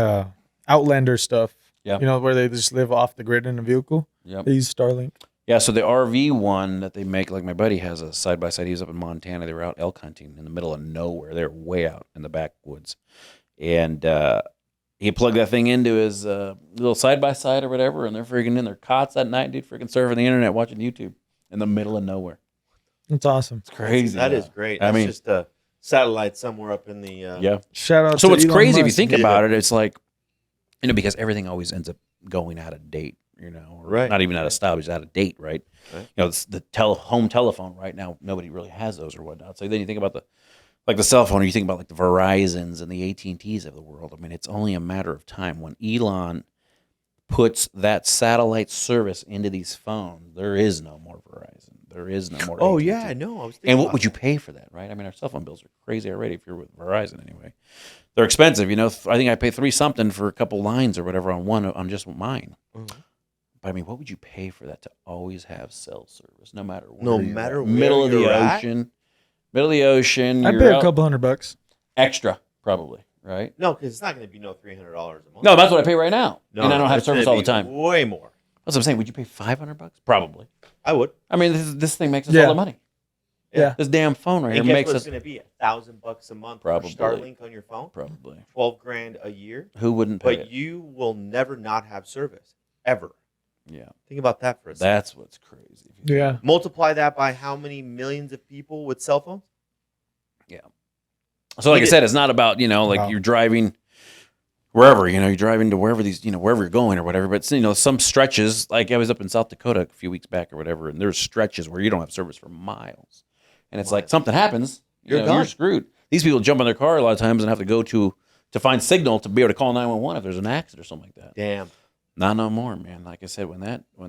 Outlander stuff. Yeah. You know, where they just live off the grid in a vehicle. Yep. They use Starlink. Yeah, so the RV one that they make, like my buddy has a side-by-side. He was up in Montana. They were out elk hunting in the middle of nowhere. They were way out in the backwoods. And he plugged that thing into his little side-by-side or whatever, and they're freaking in their cots at night, dude, freaking surfing the internet, watching YouTube in the middle of nowhere. That's awesome. It's crazy. That is great. I That's mean, just a satellite somewhere up in the... yeah. Shout out So to what's Elon crazy if you Musk. think about it, it's like, you know, because everything always ends up going out of date, you know, or Right. not even out of style, just out of date, right? Right. You know, it's the home telephone right now, nobody really has those or whatnot. So then you think about the cell phone, or you think about like the Verizons and the AT&Ts of the world. I mean, it's only a matter of time when Elon puts that satellite service into these phones. There is no more Verizon. There is no more. Oh, AT&T. yeah, I know. I was thinking And what about would you that. pay for that, right? I mean, our cell phone bills are crazy already if you're with Verizon anyway. They're expensive, you know. I think I pay $3 something for a couple lines or whatever on just mine. Mhm. But I mean, what would you pay for that to always have cell service, no matter where No you're matter at? where Middle of the you're at? ocean, middle of the ocean. I'd you're pay a out- couple $100. extra, probably, right? No, because it's not going to be no $300 a month. No, that's what I pay right now, No, and I don't have it's service gonna all the be time. Way more. That's what I'm saying. Would you pay $500? Probably. I would. I mean, this thing makes us Yeah. all the money. Yeah. This damn phone right here And guess makes what us it's going to be? $1,000 a month Probably. for Starlink on your phone. probably. 12 grand a year. Who wouldn't pay But it? you will never not have service ever. Yeah, Think about that for a second. that's what's crazy. If you- Yeah. Multiply that by how many millions of people with cell phones? So, like I said, it's not about, you know, like Wow. you're driving wherever, you know, you're driving to wherever these, you know, wherever you're going or whatever. But, you know, some stretches, like I was up in South Dakota a few weeks back or whatever, and there's stretches where you don't have service for miles. And it's like something happens, You're you're gone. screwed. These people jump in their car a lot of times and have to go to find signal to be able to call 911 if there's an accident or something like that. Damn. Not no more, man. Like I said, when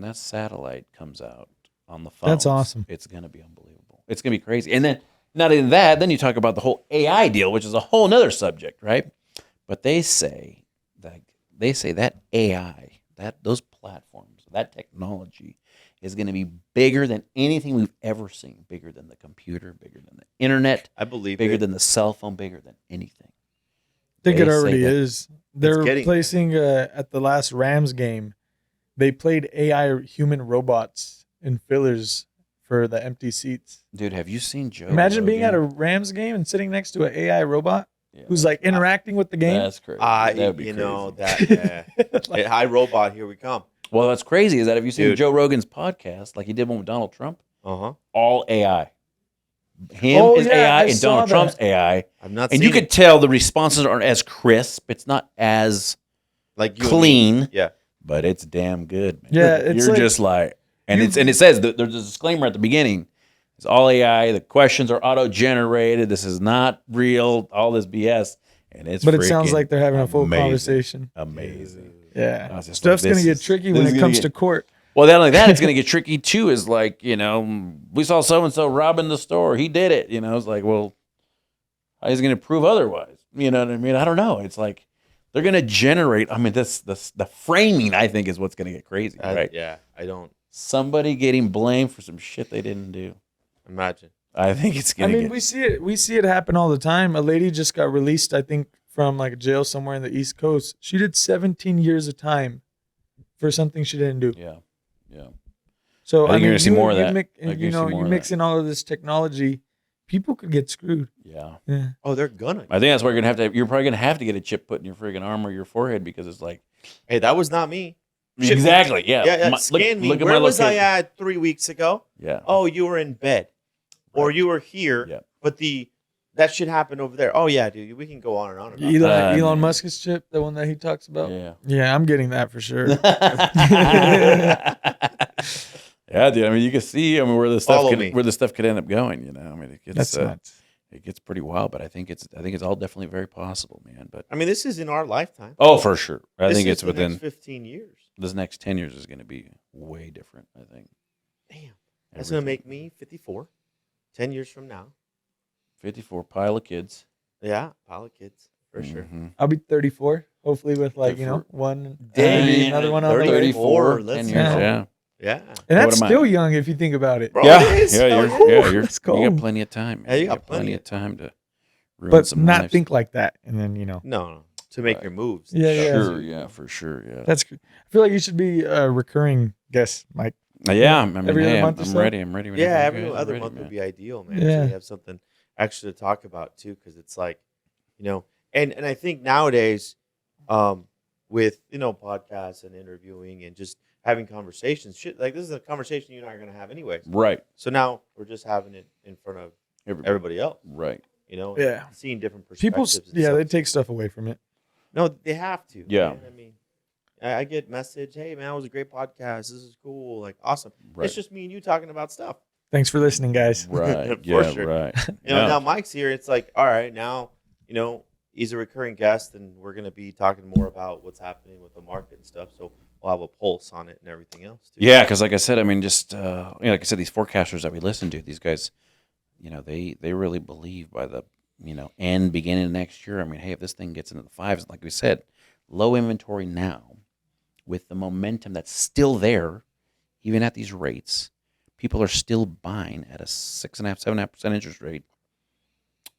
that satellite comes out on the phone, That's awesome. It's gonna be unbelievable. It's gonna be crazy. And then not in that, then you talk about the whole AI deal, which is a whole nother subject, right? But they say that AI, those platforms, that technology is going to be bigger than anything we've ever seen, bigger than the computer, bigger than the internet, I believe bigger it. than the cell phone, bigger than anything. I think They it say already that- is. They're getting replacing at the last Rams game. They played AI human robots in fillers for the empty seats. Dude, have you seen Joe? Imagine being at Rogan? a Rams game and sitting next to an AI robot Yeah, who's like interacting with the game. That's crazy. That would be you crazy. know, that, hey, hi, robot, here we come. Well, that's crazy. Is that have you seen Dude. Joe Rogan's podcast? Like he did one with Donald Trump. Uh-huh. All AI. Him Oh, is yeah, AI I and saw Donald that. Trump's AI. I've not And seen you could tell the responses aren't as crisp. It's not as like you and me. clean, Yeah. but it's damn good, man. Yeah, it's You're like- just like, and it says that there's a disclaimer at the beginning. It's all AI. The questions are auto generated. This is not real. All this BS, and it's But it sounds freaking like they're having a full amazing. conversation. Amazing. I Yeah. was just Stuff's like, going to this get is- tricky this when is it gonna comes get- to court. Well, not only that, it's going to get tricky too. Is like, you know, we saw so and so robbing the store. He did it. You know, it's like, well, how is he going to prove otherwise? You know what I mean? I don't know. It's like they're going to generate. I mean, the framing, I think, is what's going to get crazy, right? Yeah, I don't Somebody getting blamed for some shit they didn't do. imagine. I think it's I going to mean, get. we see it happen all the time. A lady just got released, I think, from like a jail somewhere in the East Coast. She did 17 years of time for something she didn't do. Yeah, yeah. So I think you're gonna see more of that. I think You you're know, gonna see more you of mix that. in all of this technology, people could get screwed. Yeah. Yeah. Oh, they're gonna. I think that's why you're going to have to. You're probably going to have to get a chip put in your friggin' arm or your forehead because it's like. Hey, that was not me. Shit. Exactly. Yeah. Yeah, My- scan me. look at Where my was I location. at 3 weeks ago? Yeah. Oh, you were in bed, or Right. you were here. Yeah. But that shit happened over there. Oh yeah, dude. We can go on and on about that. Elon man. Musk's chip, the one that he talks about. Yeah. Yeah, I'm getting that for sure. Yeah, dude. I mean, you can see. I mean, where the Follow stuff me. could end up going. You know, I mean, it gets, That's nuts. it gets pretty wild. But I think it's all definitely very possible, man. But I mean, this is in our lifetime. oh, for sure. I This think is it's the within next 15 years. this next 10 years is going to be way different. I think. Damn. That's going to make me 54 10 years from now. 54 pile of kids. Yeah, pile of kids, for sure. Mhm. I'll be 34, hopefully with like, 34. one, Dang, maybe another one on the way. 34, Let's 10 years, go. yeah. Yeah. And that's What am I? still young if you think about it. Bro, Yeah, it is. yeah, Hell you're Let's you go. got plenty of time. Man. Yeah, you You got got plenty plenty of time to ruin But some not lives. think like that. And then, No, to make Right. your moves. Yeah, yeah. Sure, yeah, for sure, yeah. that's, I feel like you should be a recurring guest, Mike. Yeah, I mean, every other hey, month or I'm so? ready. I'm ready. whenever Yeah, you every guys are other ready, month man. would be ideal, man. Yeah. So we have something extra to talk about too, because it's like, and I think nowadays, with podcasts and interviewing and just having conversations, shit like this is a conversation you and I are gonna have anyways. Right. So now we're just having it in front of everybody else, Right. and seeing different People, perspectives. and yeah, stuff. they take stuff away from it. No, they have to. Yeah. Man. I mean, I get message, hey man, it was a great podcast. This is cool, like awesome. Right. It's just me and you talking about stuff. Thanks for listening, guys. Right. For yeah, sure. right. Now Mike's here. It's like, all right, now, he's a recurring guest, and we're going to be talking more about what's happening with the market and stuff. So we'll have a pulse on it and everything else, too. Yeah, because like I said, I mean, just like I said, these forecasters that we listen to, these guys, they really believe by the end beginning of next year. I mean, hey, if this thing gets into the fives, like we said, low inventory now, with the momentum that's still there, even at these rates, people are still buying at a 6.5%, 7.5% interest rate.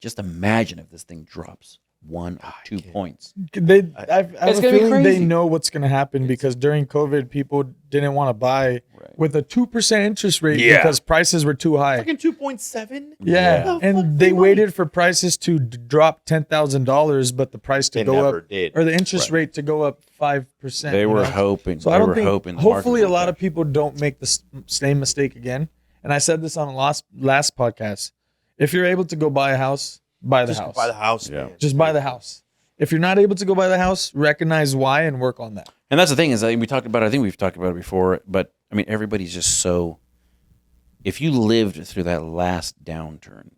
Just imagine if this thing drops 1 or 2 points. I have It's a gonna be feeling they crazy. know what's going to happen because during COVID, people didn't want to buy Right. with a 2% interest rate Yeah. because prices were too high. Fucking 2.7? Yeah, The fuck and they they want? waited for prices to drop $10,000, but the price to They go never up, did. or the interest Right. rate to go up 5%. They you were know? hoping. So they I don't were think. hoping the market Hopefully, a would lot go of people don't make the same mistake again. And I said this on the last podcast. If you're able to go buy a house, buy the Just house. buy the house, Yeah. man. Just buy the house. If you're not able to go buy the house, recognize why and work on that. And that's the thing is, I think we've talked about it before, but I mean, everybody's just so. If you lived through that last downturn,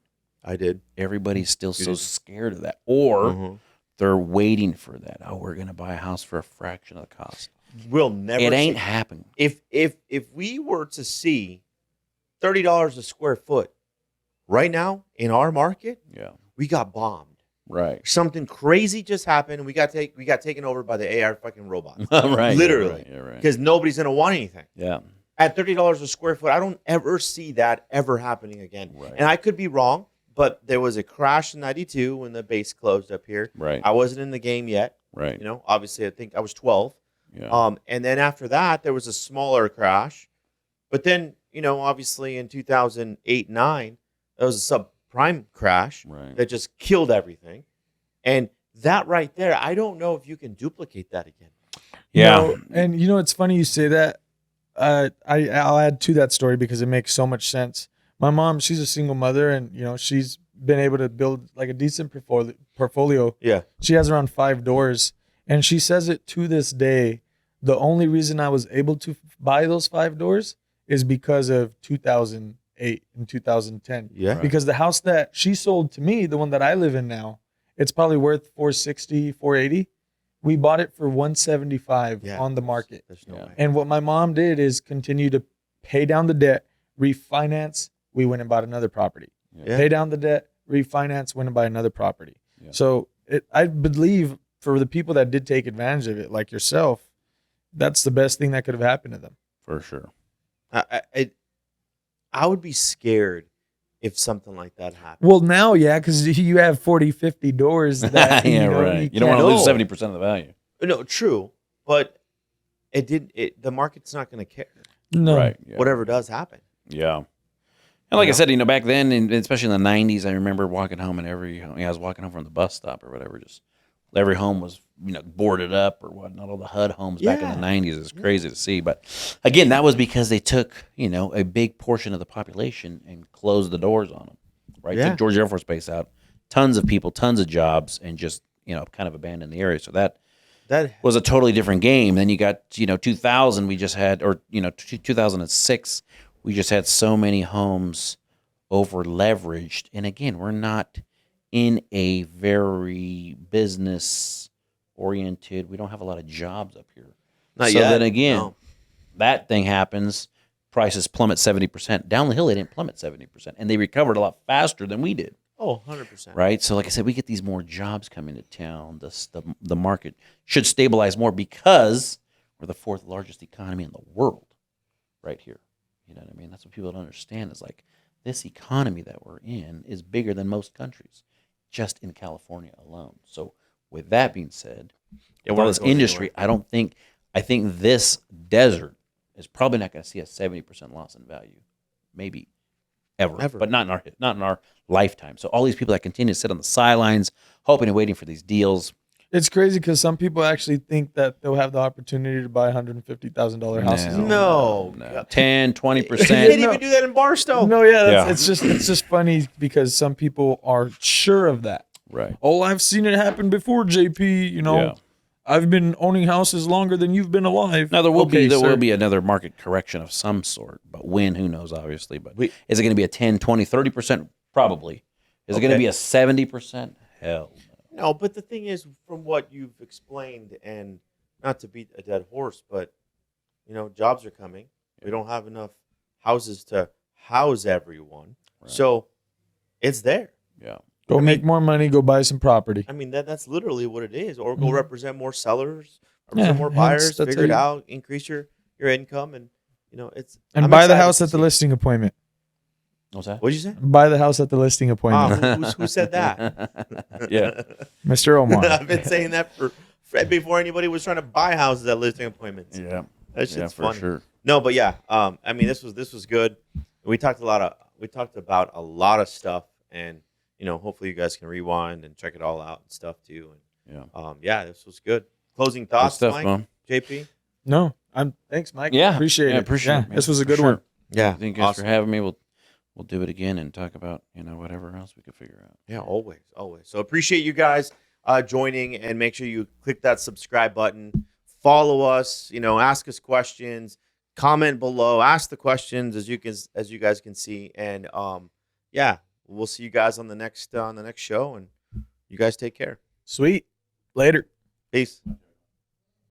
I did. everybody's still You so did. scared of that, or Mhm. they're waiting for that. Oh, we're gonna buy a house for a fraction of the cost. We'll never It ain't see- happening. If we were to see $30 a square foot right now in our market, Yeah. we got bombed. Right. Something crazy just happened. We got taken over by the AI fucking robots. Right. Literally. Yeah. Right. Because nobody's gonna want anything. Yeah. At $30 a square foot, I don't ever see that ever happening again. Right. And I could be wrong, but there was a crash in '92 when the base closed up here. Right. I wasn't in the game yet. Right. Obviously, I think I was 12. Yeah. And then after that, there was a smaller crash. But then, obviously in 2008-9, there was a subprime crash Right. that just killed everything. And that right there, I don't know if you can duplicate that again. Yeah. No, and it's funny you say that. I'll add to that story because it makes so much sense. My mom, she's a single mother, and she's been able to build like a decent portfolio. Yeah. She has around 5 doors, and she says it to this day. The only reason I was able to buy those 5 doors is because of 2008 and 2010. Yeah. Right. Because the house that she sold to me, the one that I live in now, it's probably worth 460, 480. We bought it for 175 Yeah. on the market. There's no Yeah. way. And what my mom did is continue to pay down the debt, refinance. We went and bought another property. Yeah. Pay down the debt, refinance, went and buy another property. Yeah. So I believe for the people that did take advantage of it, like yourself, that's the best thing that could have happened to them. For sure. I would be scared if something like that happened. Well, now, yeah, because you have 40, 50 doors that Yeah. Right. You don't want to can't- lose No. 70% of the value. No, true. But the market's not going to care. No. Right. Yeah. Whatever does happen. Yeah. And like I Yeah. said, back then, and especially in the 90s, I remember walking home and I was walking home from the bus stop or whatever, just every home was, boarded up or whatnot. All the HUD homes back in Yeah. the 90s is crazy to see. But again, that was because they took, a big portion of the population and closed the doors on them, right? Yeah. Took Georgia Air Force Base out, tons of people, tons of jobs, and just, kind of abandoned the area. So that That was a totally different game. Then you got, 2000, we just had, or, 2006, we just had so many homes over leveraged. And again, we're not in a very business oriented. We don't have a lot of jobs up here. Not so yet. then again, No. that thing happens. Prices plummet 70%. Down the hill, they didn't plummet 70%, and they recovered a lot faster than we did. Oh, 100%. Right. So, like I said, we get these more jobs coming to town. The market should stabilize more because we're the fourth largest economy in the world, right here. You know what I mean? That's what people don't understand. Is like this economy that we're in is bigger than most countries, just in California alone. So, with that being said, Yeah, with we're all not this going industry, anywhere. I think this desert is probably not going to see a 70% loss in value, maybe ever, but not in our lifetime. So all these people that continue to sit on the sidelines, hoping and waiting for these deals. It's crazy because some people actually think that they'll have the opportunity to buy $150,000 houses. No. 10, They 20%. can't even do that in Barstow. No, yeah, Yeah. it's just funny because some people are sure of that. Right. Oh, I've seen it happen before, JP. You know, Yeah. I've been owning houses longer than you've been alive. Now there will Okay, will sir. be another market correction of some sort, but when, who knows, obviously. But We- is it going to be a 10, 20, 30%? Probably. Is it going to Okay. be a 70%? Hell no. No, but the thing is, from what you've explained, and not to beat a dead horse, but jobs are coming. We don't have enough houses to house everyone, Right. so it's there. Yeah. Go I make mean- more money. Go buy some property. I mean, that's literally what it is. Or go Mhm. represent more sellers, represent Yeah, more hence, buyers, that's figure it how you- out, increase your income, and it's And I'm buy the excited house to at the see. listing appointment. What's that? What'd you say? Buy the house at the listing appointment. Who said that? Yeah. Mr. Omar. I've been saying that for before anybody was trying to buy houses at listing appointments. Yeah. That shit's Yeah, for funny. sure. No, but yeah, I mean, this was good. We talked about a lot of stuff, and hopefully you guys can rewind and check it all out and stuff too. Yeah. And this was good. Closing Good thoughts, stuff, Mike, man. JP. No, thanks, Mike. Yeah. Appreciate Yeah, it. appreciate it, man. This was a For good sure. one. Yeah, Thank you guys for having me. We'll do it again and talk about whatever else we could figure out. Yeah, always. So appreciate you guys joining, and make sure you click that subscribe button. Follow us. Ask us questions. Comment below. Ask the questions as you guys can see, and we'll see you guys on the next show. And you guys take care. Sweet. Later. Peace.